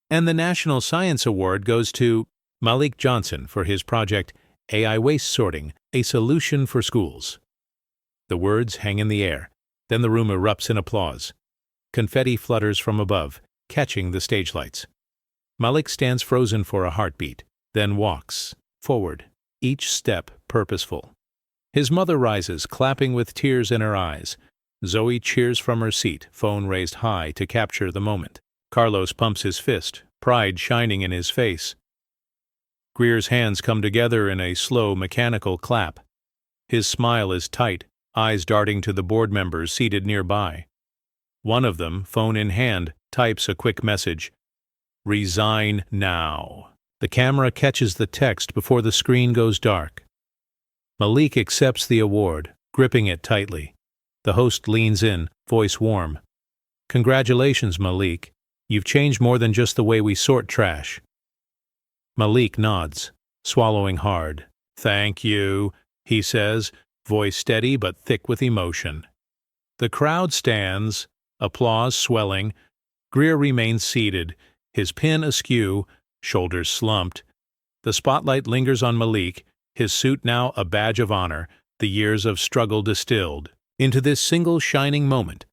And the National Science Award goes to Malik Johnson for his project, AI Waste Sorting, a Solution for Schools. The words hang in the air. Then the room erupts in applause. Confetti flutters from above, catching the stage lights. Malik stands frozen for a heartbeat, then walks forward, each step purposeful. His mother rises, clapping with tears in her eyes. Zoe cheers from her seat, phone raised high to capture the moment. Carlos pumps his fist, pride shining in his face. Greer's hands come together in a slow, mechanical clap. His smile is tight, eyes darting to the board members seated nearby. One of them, phone in hand, types a quick message. Resign now. The camera catches the text before the screen goes dark. Malik accepts the award, gripping it tightly. The host leans in, voice warm. Congratulations, Malik. You've changed more than just the way we sort trash. Malik nods, swallowing hard. Thank you, he says, voice steady but thick with emotion. The crowd stands, applause swelling. Greer remains seated, his pin askew, shoulders slumped. The spotlight lingers on Malik, his suit now a badge of honor, the years of struggle distilled into this single shining moment.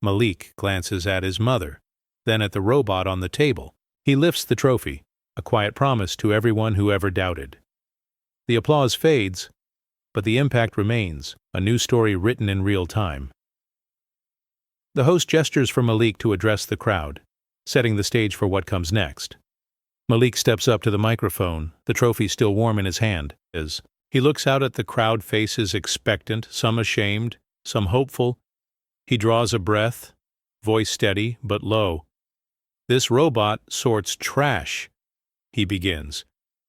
Malik glances at his mother, then at the robot on the table, He lifts the trophy, a quiet promise to everyone who ever doubted. The applause fades, but the impact remains, a new story written in real time. The host gestures for Malik to address the crowd, setting the stage for what comes next. Malik steps up to the microphone, the trophy still warm in his hand. He looks out at the crowd, faces expectant, some ashamed, some hopeful. He draws a breath, voice steady but low. "This robot sorts trash," he begins,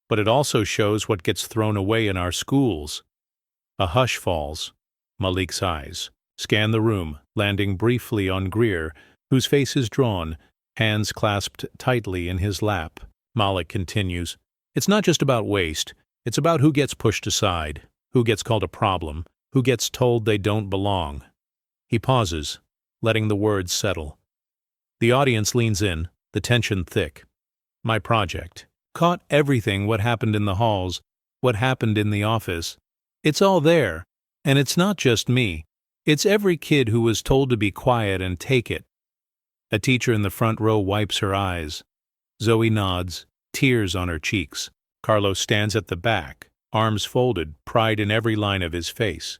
"but it also shows what gets thrown away in our schools." A hush falls. Malik's eyes scan the room, landing briefly on Greer, whose face is drawn, hands clasped tightly in his lap. Malik continues, "It's not just about waste. It's about who gets pushed aside, who gets called a problem, who gets told they don't belong." He pauses, letting the words settle. The audience leans in, the tension thick. My project caught everything, what happened in the halls, what happened in the office. It's all there, and it's not just me. It's every kid who was told to be quiet and take it. A teacher in the front row wipes her eyes. Zoe nods, tears on her cheeks. Carlos stands at the back, arms folded, pride in every line of his face.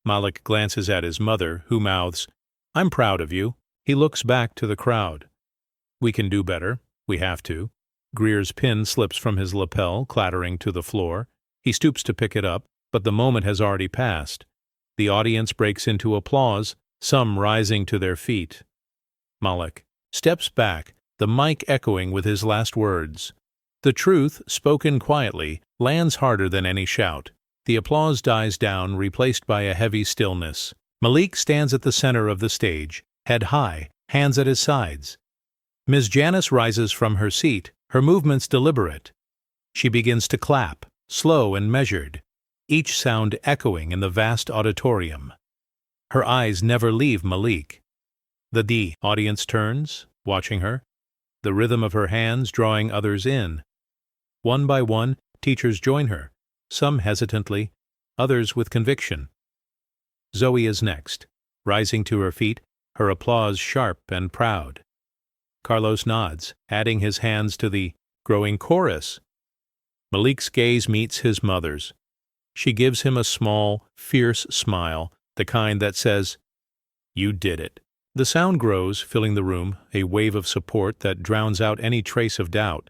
Malik glances at his mother, who mouths, "I'm proud of you." He looks back to the crowd. "We can do better. We have to." Greer's pin slips from his lapel, clattering to the floor. He stoops to pick it up, but the moment has already passed. The audience breaks into applause, some rising to their feet. Malik steps back, the mic echoing with his last words. The truth, spoken quietly, lands harder than any shout. The applause dies down, replaced by a heavy stillness. Malik stands at the center of the stage, head high, hands at his sides. Ms. Janice rises from her seat, her movements deliberate. She begins to clap, slow and measured, each sound echoing in the vast auditorium. Her eyes never leave Malik. The audience turns, watching her, the rhythm of her hands drawing others in. One by one, teachers join her, some hesitantly, others with conviction. Zoe is next, rising to her feet, her applause sharp and proud. Carlos nods, adding his hands to the growing chorus. Malik's gaze meets his mother's. She gives him a small, fierce smile, the kind that says, "You did it." The sound grows, filling the room, a wave of support that drowns out any trace of doubt.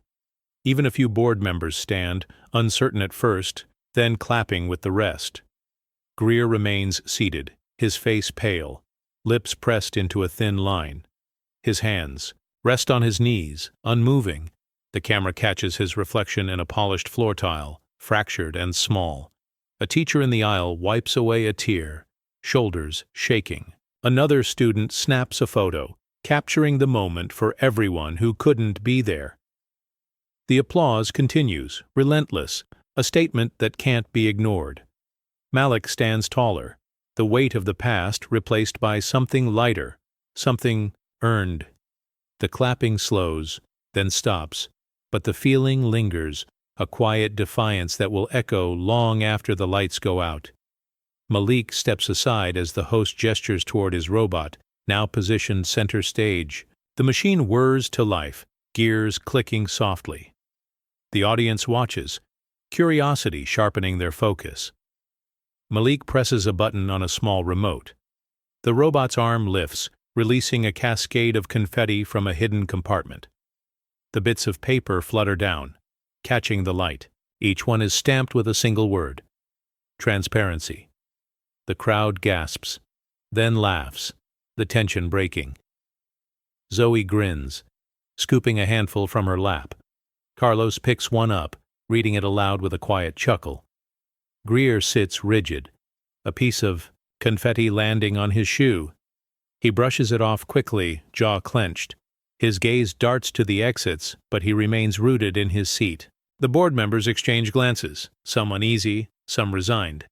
Even a few board members stand, uncertain at first, then clapping with the rest. Greer remains seated, his face pale, lips pressed into a thin line. His hands rest on his knees, unmoving. The camera catches his reflection in a polished floor tile, fractured and small. A teacher in the aisle wipes away a tear, shoulders shaking. Another student snaps a photo, capturing the moment for everyone who couldn't be there. The applause continues, relentless, a statement that can't be ignored. Malik stands taller, the weight of the past replaced by something lighter, something earned. The clapping slows, then stops, but the feeling lingers, a quiet defiance that will echo long after the lights go out. Malik steps aside as the host gestures toward his robot, now positioned center stage. The machine whirs to life, gears clicking softly. The audience watches, curiosity sharpening their focus. Malik presses a button on a small remote. The robot's arm lifts, releasing a cascade of confetti from a hidden compartment. The bits of paper flutter down, catching the light. Each one is stamped with a single word: transparency. The crowd gasps, then laughs, the tension breaking. Zoe grins, scooping a handful from her lap. Carlos picks one up, reading it aloud with a quiet chuckle. Greer sits rigid, a piece of confetti landing on his shoe. He brushes it off quickly, jaw clenched. His gaze darts to the exits, but he remains rooted in his seat. The board members exchange glances, some uneasy, some resigned.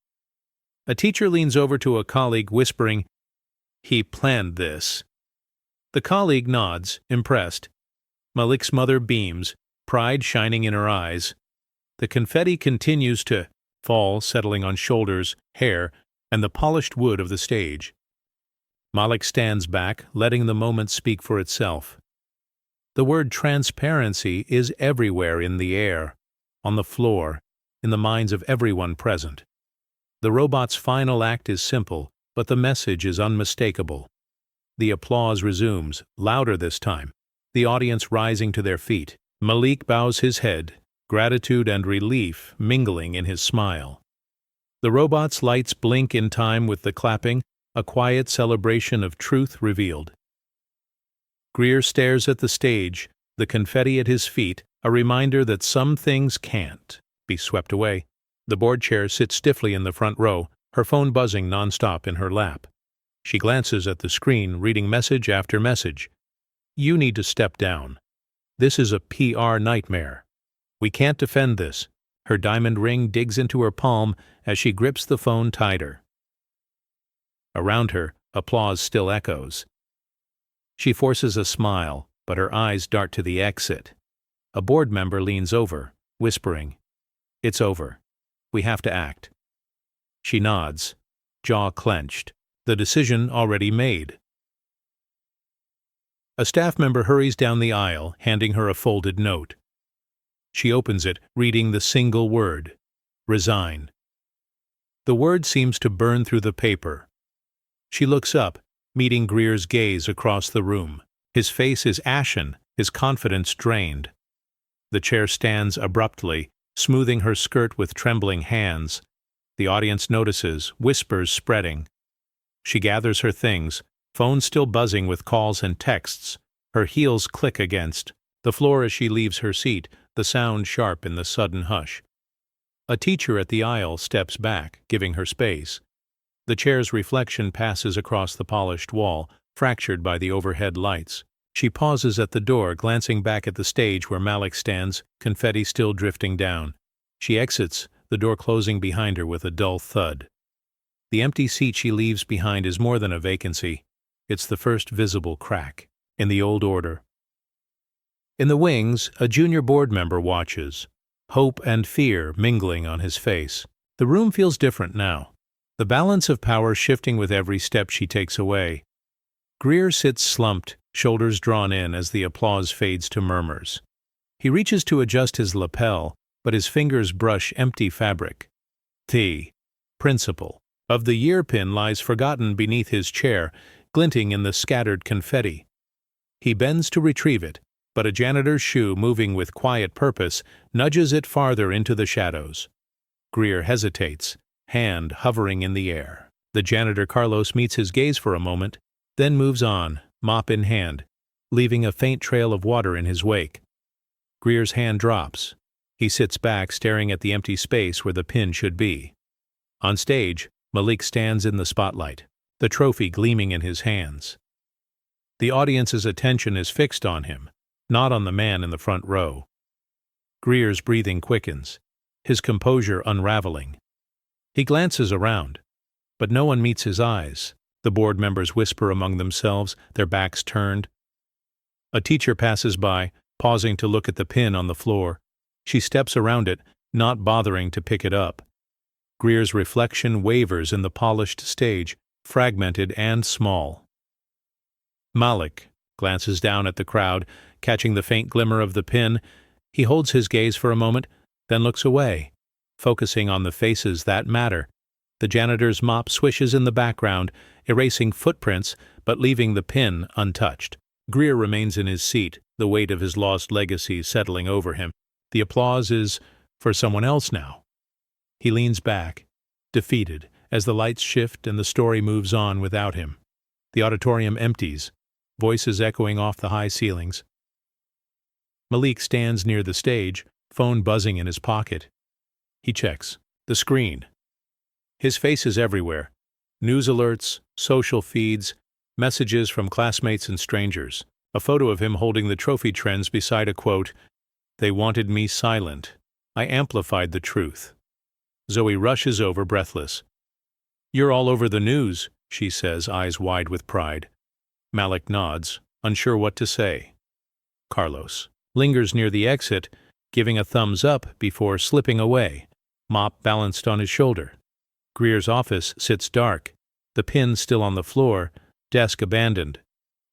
A teacher leans over to a colleague, whispering, "He planned this." The colleague nods, impressed. Malik's mother beams, pride shining in her eyes. The confetti continues to fall, settling on shoulders, hair, and the polished wood of the stage. Malik stands back, letting the moment speak for itself. The word transparency is everywhere in the air, on the floor, in the minds of everyone present. The robot's final act is simple, but the message is unmistakable. The applause resumes, louder this time, the audience rising to their feet. Malik bows his head, gratitude and relief mingling in his smile. The robot's lights blink in time with the clapping, a quiet celebration of truth revealed. Greer stares at the stage, the confetti at his feet, a reminder that some things can't be swept away. The board chair sits stiffly in the front row, her phone buzzing nonstop in her lap. She glances at the screen, reading message after message. You need to step down. This is a PR nightmare. We can't defend this. Her diamond ring digs into her palm as she grips the phone tighter. Around her, applause still echoes. She forces a smile, but her eyes dart to the exit. A board member leans over, whispering, "It's over. We have to act." She nods, jaw clenched, the decision already made. A staff member hurries down the aisle, handing her a folded note. She opens it, reading the single word, "Resign." The word seems to burn through the paper. She looks up, meeting Greer's gaze across the room. His face is ashen, his confidence drained. The chair stands abruptly, smoothing her skirt with trembling hands. The audience notices, whispers spreading. She gathers her things, phone still buzzing with calls and texts. Her heels click against the floor as she leaves her seat, the sound sharp in the sudden hush. A teacher at the aisle steps back, giving her space. The chair's reflection passes across the polished wall, fractured by the overhead lights. She pauses at the door, glancing back at the stage where Malik stands, confetti still drifting down. She exits, the door closing behind her with a dull thud. The empty seat she leaves behind is more than a vacancy. It's the first visible crack in the old order. In the wings, a junior board member watches, hope and fear mingling on his face. The room feels different now, the balance of power shifting with every step she takes away. Greer sits slumped, shoulders drawn in as the applause fades to murmurs. He reaches to adjust his lapel, but his fingers brush empty fabric. The Principal of the Year pin lies forgotten beneath his chair, glinting in the scattered confetti. He bends to retrieve it, but a janitor's shoe, moving with quiet purpose, nudges it farther into the shadows. Greer hesitates, hand hovering in the air. The janitor Carlos meets his gaze for a moment, then moves on, mop in hand, leaving a faint trail of water in his wake. Greer's hand drops. He sits back, staring at the empty space where the pin should be. On stage, Malik stands in the spotlight, the trophy gleaming in his hands. The audience's attention is fixed on him, not on the man in the front row. Greer's breathing quickens, his composure unraveling. He glances around, but no one meets his eyes. The board members whisper among themselves, their backs turned. A teacher passes by, pausing to look at the pin on the floor. She steps around it, not bothering to pick it up. Greer's reflection wavers in the polished stage, fragmented and small. Malik glances down at the crowd, catching the faint glimmer of the pin. He holds his gaze for a moment, then looks away, focusing on the faces that matter. The janitor's mop swishes in the background, erasing footprints but leaving the pin untouched. Greer remains in his seat, the weight of his lost legacy settling over him. The applause is for someone else now. He leans back, defeated, as the lights shift and the story moves on without him. The auditorium empties, voices echoing off the high ceilings. Malik stands near the stage, phone buzzing in his pocket. He checks the screen. His face is everywhere. News alerts, social feeds, messages from classmates and strangers. A photo of him holding the trophy trends beside a quote, "They wanted me silent. I amplified the truth." Zoe rushes over, breathless. "You're all over the news," she says, eyes wide with pride. Malik nods, unsure what to say. Carlos lingers near the exit, giving a thumbs up before slipping away, mop balanced on his shoulder. Greer's office sits dark, the pin still on the floor, desk abandoned.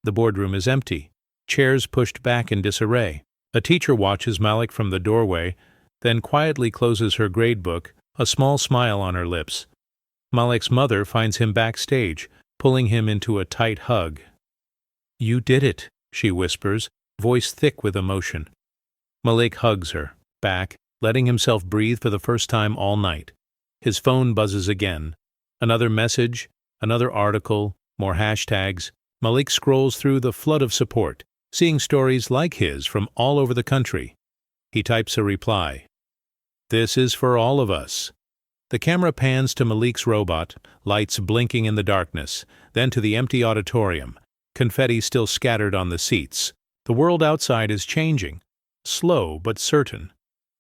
The boardroom is empty. chairs pushed back in disarray. A teacher watches Malik from the doorway, then quietly closes her gradebook, a small smile on her lips. Malik's mother finds him backstage, pulling him into a tight hug. "You did it," she whispers, voice thick with emotion. Malik hugs her, back, letting himself breathe for the first time all night. His phone buzzes again. Another message, another article, more hashtags. Malik scrolls through the flood of support, seeing stories like his from all over the country. He types a reply. "This is for all of us." The camera pans to Malik's robot, lights blinking in the darkness, then to the empty auditorium, confetti still scattered on the seats. The world outside is changing, slow but certain.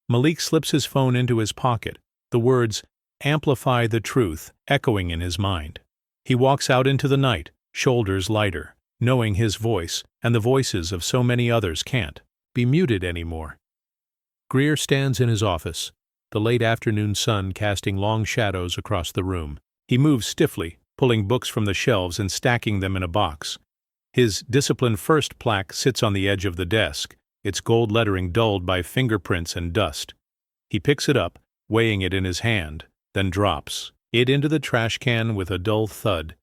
Malik slips his phone into his pocket, the words, "Amplify the truth," echoing in his mind. He walks out into the night, shoulders lighter, knowing his voice, and the voices of so many others can't be muted anymore. Greer stands in his office, the late afternoon sun casting long shadows across the room. He moves stiffly, pulling books from the shelves and stacking them in a box. His Discipline First plaque sits on the edge of the desk, its gold lettering dulled by fingerprints and dust. He picks it up, weighing it in his hand, then drops it into the trash can with a dull thud.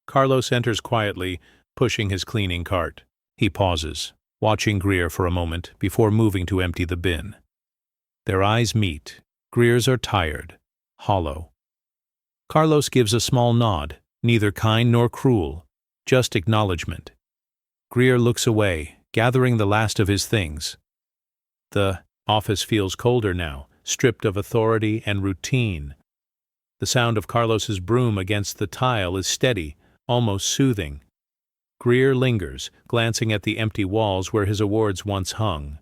Carlos enters quietly, pushing his cleaning cart. He pauses, watching Greer for a moment before moving to empty the bin. Their eyes meet. Greer's are tired, hollow. Carlos gives a small nod, neither kind nor cruel, just acknowledgement. Greer looks away, gathering the last of his things. The office feels colder now, stripped of authority and routine. The sound of Carlos's broom against the tile is steady, almost soothing. Greer lingers, glancing at the empty walls where his awards once hung.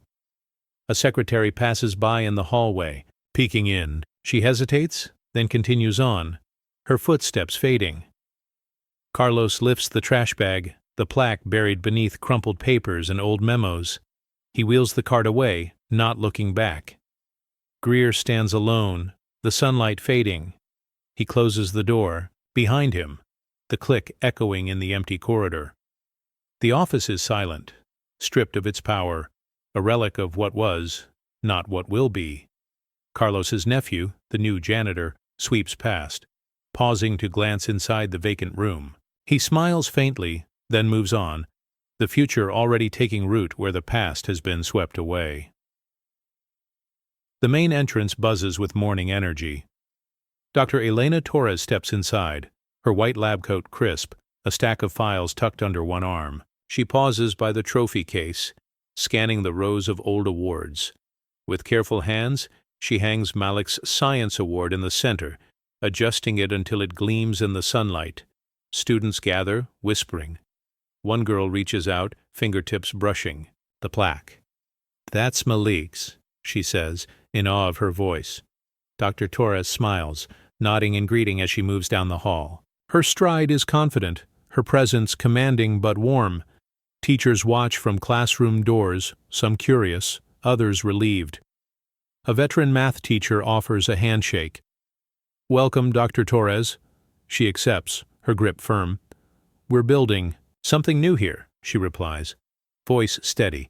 A secretary passes by in the hallway, peeking in. She hesitates, then continues on, her footsteps fading. Carlos lifts the trash bag, the plaque buried beneath crumpled papers and old memos. He wheels the cart away, not looking back. Greer stands alone, the sunlight fading. He closes the door, behind him, the click echoing in the empty corridor. The office is silent, stripped of its power, a relic of what was, not what will be. Carlos's nephew, the new janitor, sweeps past, pausing to glance inside the vacant room. He smiles faintly, then moves on, the future already taking root where the past has been swept away. The main entrance buzzes with morning energy. Dr. Elena Torres steps inside, her white lab coat crisp, a stack of files tucked under one arm. She pauses by the trophy case, scanning the rows of old awards. With careful hands, she hangs Malik's Science Award in the center, adjusting it until it gleams in the sunlight. Students gather, whispering. One girl reaches out, fingertips brushing the plaque. "That's Malik's," she says, in awe of her voice. Dr. Torres smiles, nodding in greeting as she moves down the hall. Her stride is confident, her presence commanding but warm. Teachers watch from classroom doors, some curious, others relieved. A veteran math teacher offers a handshake. "Welcome, Dr. Torres." She accepts, her grip firm. "We're building something new here," she replies, voice steady.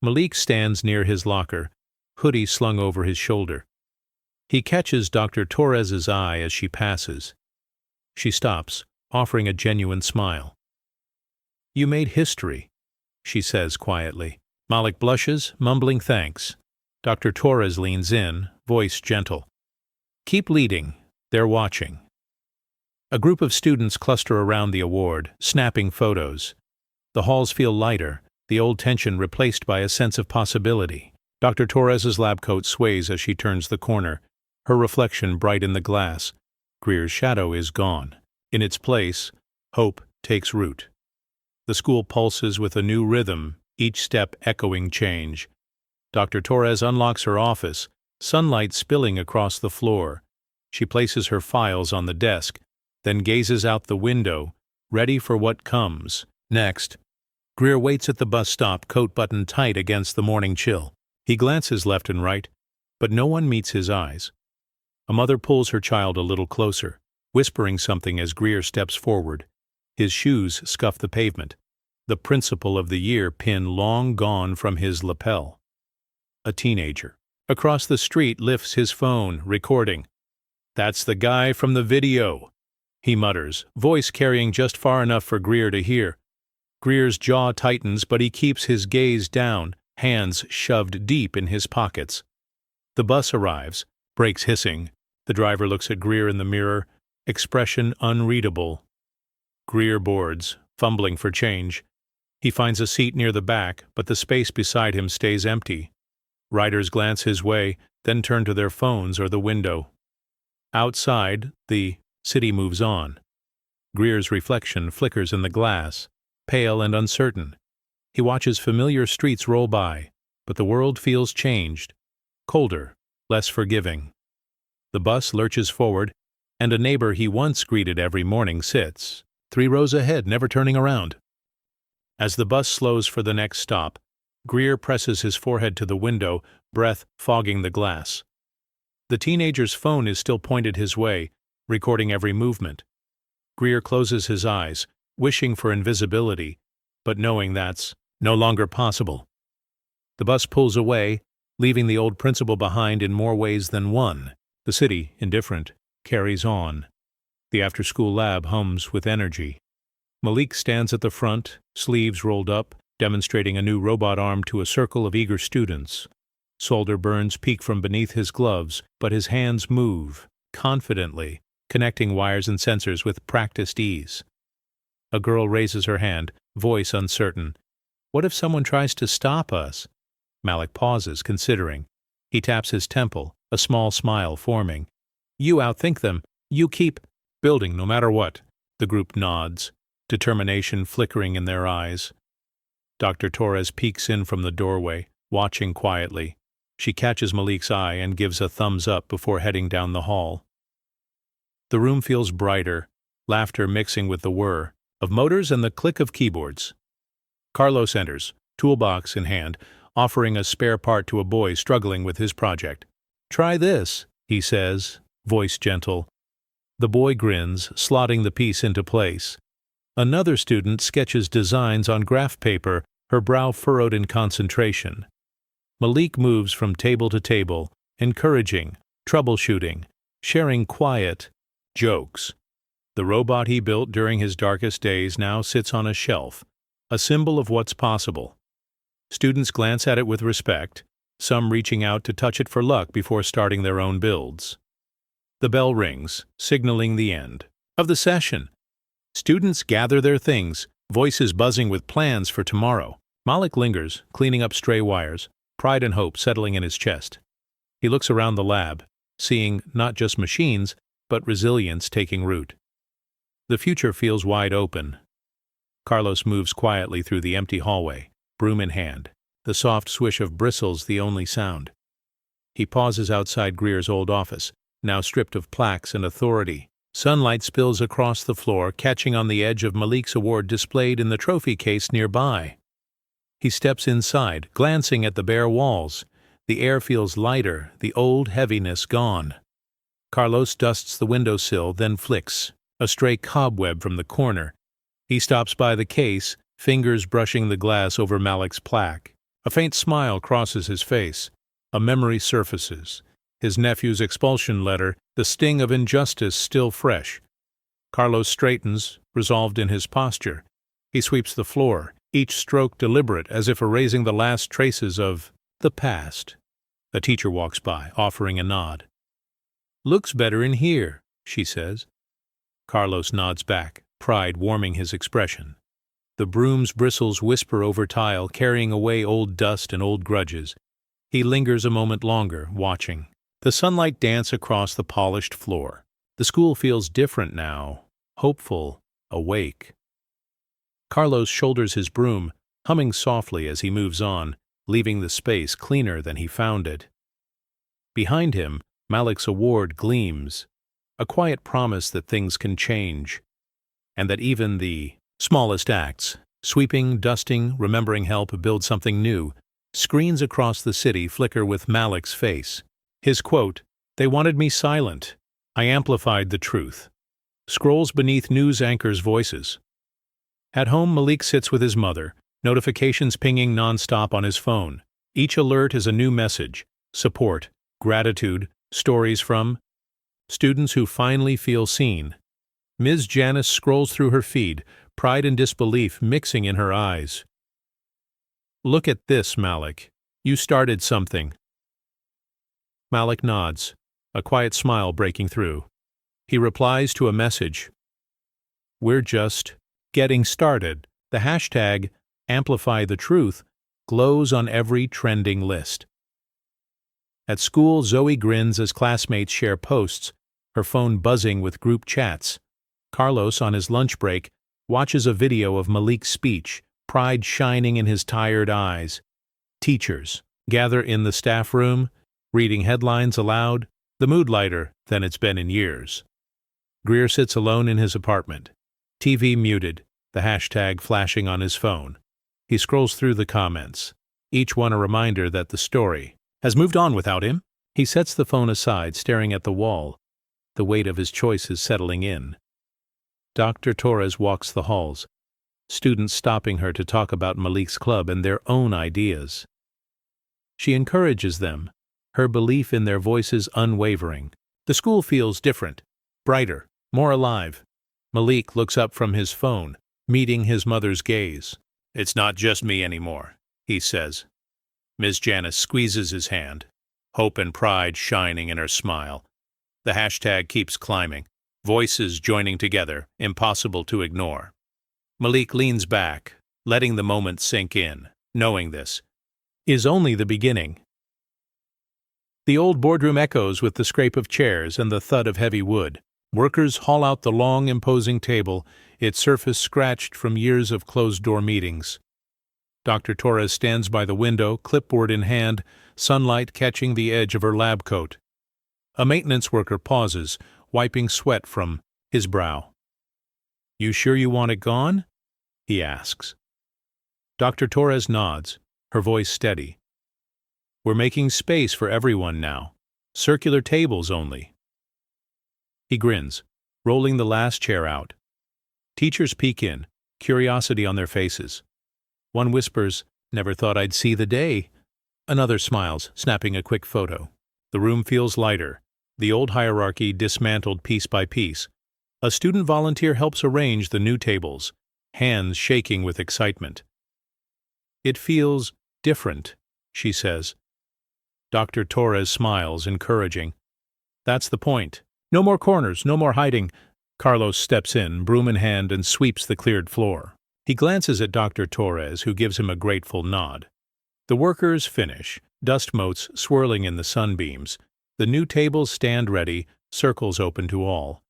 Malik stands near his locker, hoodie slung over his shoulder. He catches Dr. Torres's eye as she passes. She stops, offering a genuine smile. "You made history," she says quietly. Malik blushes, mumbling thanks. Dr. Torres leans in, voice gentle. "Keep leading. They're watching." A group of students cluster around the award, snapping photos. The halls feel lighter, the old tension replaced by a sense of possibility. Dr. Torres's lab coat sways as she turns the corner, her reflection bright in the glass. Greer's shadow is gone. In its place, hope takes root. The school pulses with a new rhythm, each step echoing change. Dr. Torres unlocks her office, sunlight spilling across the floor. She places her files on the desk, then gazes out the window, ready for what comes next. Greer waits at the bus stop, coat buttoned tight against the morning chill. He glances left and right, but no one meets his eyes. A mother pulls her child a little closer, whispering something as Greer steps forward. His shoes scuff the pavement. the Principal of the Year pin long gone from his lapel. A teenager across the street lifts his phone, recording. "That's the guy from the video," he mutters, voice carrying just far enough for Greer to hear. Greer's jaw tightens, but he keeps his gaze down, hands shoved deep in his pockets. The bus arrives, brakes hissing. The driver looks at Greer in the mirror, expression unreadable. Greer boards, fumbling for change. He finds a seat near the back, but the space beside him stays empty. Riders glance his way, then turn to their phones or the window. Outside, the city moves on. Greer's reflection flickers in the glass, pale and uncertain. He watches familiar streets roll by, but the world feels changed, colder, less forgiving. The bus lurches forward, and a neighbor he once greeted every morning sits, 3 rows ahead, never turning around. As the bus slows for the next stop, Greer presses his forehead to the window, breath fogging the glass. The teenager's phone is still pointed his way, recording every movement. Greer closes his eyes, wishing for invisibility, but knowing that's no longer possible. The bus pulls away, leaving the old principal behind in more ways than one. The city, indifferent, carries on. The after-school lab hums with energy. Malik stands at the front, sleeves rolled up, demonstrating a new robot arm to a circle of eager students. Solder burns peek from beneath his gloves, but his hands move, confidently, connecting wires and sensors with practiced ease. A girl raises her hand, voice uncertain. "What if someone tries to stop us?" Malik pauses, considering. He taps his temple, a small smile forming. "You outthink them. You keep building no matter what." The group nods, determination flickering in their eyes. Dr. Torres peeks in from the doorway, watching quietly. She catches Malik's eye and gives a thumbs up before heading down the hall. The room feels brighter, laughter mixing with the whir of motors and the click of keyboards. Carlos enters, toolbox in hand, offering a spare part to a boy struggling with his project. "Try this," he says, voice gentle. The boy grins, slotting the piece into place. Another student sketches designs on graph paper, her brow furrowed in concentration. Malik moves from table to table, encouraging, troubleshooting, sharing quiet jokes. The robot he built during his darkest days now sits on a shelf, a symbol of what's possible. Students glance at it with respect, some reaching out to touch it for luck before starting their own builds. The bell rings, signaling the end of the session. Students gather their things, voices buzzing with plans for tomorrow. Malik lingers, cleaning up stray wires, pride and hope settling in his chest. He looks around the lab, seeing not just machines, but resilience taking root. The future feels wide open. Carlos moves quietly through the empty hallway, broom in hand, the soft swish of bristles the only sound. He pauses outside Greer's old office, now stripped of plaques and authority. Sunlight spills across the floor, catching on the edge of Malik's award displayed in the trophy case nearby. He steps inside, glancing at the bare walls. The air feels lighter, the old heaviness gone. Carlos dusts the windowsill, then flicks a stray cobweb from the corner. He stops by the case, fingers brushing the glass over Malik's plaque. A faint smile crosses his face. A memory surfaces. His nephew's expulsion letter, the sting of injustice still fresh. Carlos straightens, resolved in his posture. He sweeps the floor, each stroke deliberate, as if erasing the last traces of the past. A teacher walks by, offering a nod. "Looks better in here," she says. Carlos nods back, pride warming his expression. The broom's bristles whisper over tile, carrying away old dust and old grudges. He lingers a moment longer, watching. The sunlight dance across the polished floor. The school feels different now, hopeful, awake. Carlos shoulders his broom, humming softly as he moves on, leaving the space cleaner than he found it. Behind him, Malik's award gleams, a quiet promise that things can change, and that even the smallest acts, sweeping, dusting, remembering help, build something new. Screens across the city flicker with Malik's face. His quote, "They wanted me silent. I amplified the truth," scrolls beneath news anchors' voices. At home, Malik sits with his mother, notifications pinging nonstop on his phone. Each alert is a new message: support, gratitude, stories from students who finally feel seen. Ms. Janice scrolls through her feed, pride and disbelief mixing in her eyes. "Look at this, Malik. You started something." Malik nods, a quiet smile breaking through. He replies to a message. "We're just getting started." The hashtag #AmplifyTheTruth glows on every trending list. At school, Zoe grins as classmates share posts, her phone buzzing with group chats. Carlos, on his lunch break, watches a video of Malik's speech, pride shining in his tired eyes. Teachers gather in the staff room, reading headlines aloud, the mood lighter than it's been in years. Greer sits alone in his apartment, TV muted, the hashtag flashing on his phone. He scrolls through the comments, each one a reminder that the story has moved on without him. He sets the phone aside, staring at the wall, the weight of his choices settling in. Dr. Torres walks the halls, students stopping her to talk about Malik's club and their own ideas. She encourages them, her belief in their voices unwavering. The school feels different, brighter, more alive. Malik looks up from his phone, meeting his mother's gaze. "It's not just me anymore," he says. Ms. Janice squeezes his hand, hope and pride shining in her smile. The hashtag keeps climbing, voices joining together, impossible to ignore. Malik leans back, letting the moment sink in, knowing this is only the beginning. The old boardroom echoes with the scrape of chairs and the thud of heavy wood. Workers haul out the long, imposing table, its surface scratched from years of closed-door meetings. Dr. Torres stands by the window, clipboard in hand, sunlight catching the edge of her lab coat. A maintenance worker pauses, wiping sweat from his brow. "You sure you want it gone?" he asks. Dr. Torres nods, her voice steady. "We're making space for everyone now. Circular tables only." He grins, rolling the last chair out. Teachers peek in, curiosity on their faces. One whispers, "Never thought I'd see the day." Another smiles, snapping a quick photo. The room feels lighter, the old hierarchy dismantled piece by piece. A student volunteer helps arrange the new tables, hands shaking with excitement. "It feels different," she says. Dr. Torres smiles, encouraging. "That's the point. No more corners, no more hiding." Carlos steps in, broom in hand, and sweeps the cleared floor. He glances at Dr. Torres, who gives him a grateful nod. The workers finish, dust motes swirling in the sunbeams. The new tables stand ready, circles open to all.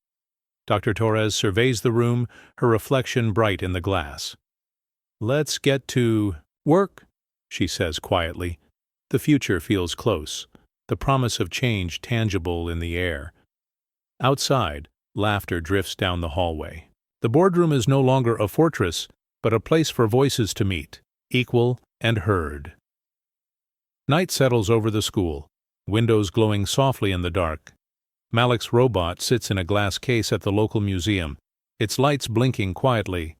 Dr. Torres surveys the room, her reflection bright in the glass. "Let's get to work," she says quietly. The future feels close, the promise of change tangible in the air. Outside, laughter drifts down the hallway. The boardroom is no longer a fortress, but a place for voices to meet, equal and heard. Night settles over the school, windows glowing softly in the dark. Malik's robot sits in a glass case at the local museum, its lights blinking quietly,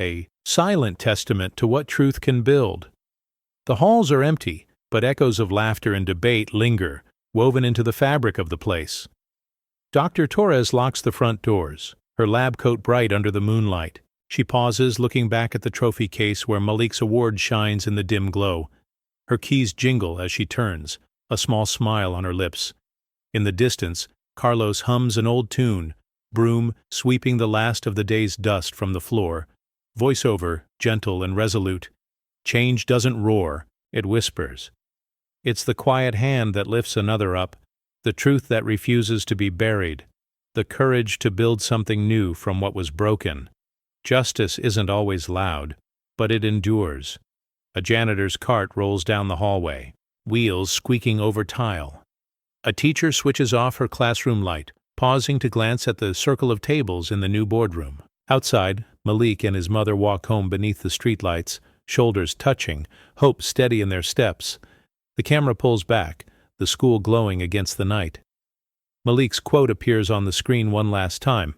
a silent testament to what truth can build. The halls are empty, but echoes of laughter and debate linger, woven into the fabric of the place. Dr. Torres locks the front doors, her lab coat bright under the moonlight. She pauses, looking back at the trophy case where Malik's award shines in the dim glow. Her keys jingle as she turns, a small smile on her lips. In the distance, Carlos hums an old tune, broom sweeping the last of the day's dust from the floor. Voiceover, gentle and resolute. Change doesn't roar, it whispers. It's the quiet hand that lifts another up, the truth that refuses to be buried, the courage to build something new from what was broken. Justice isn't always loud, but it endures. A janitor's cart rolls down the hallway, wheels squeaking over tile. A teacher switches off her classroom light, pausing to glance at the circle of tables in the new boardroom. Outside, Malik and his mother walk home beneath the streetlights, shoulders touching, hope steady in their steps. The camera pulls back, the school glowing against the night. Malik's quote appears on the screen one last time.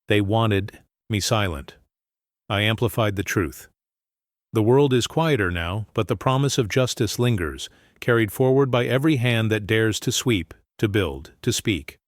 "They wanted me silent." I amplified the truth. The world is quieter now, but the promise of justice lingers, carried forward by every hand that dares to sweep, to build, to speak.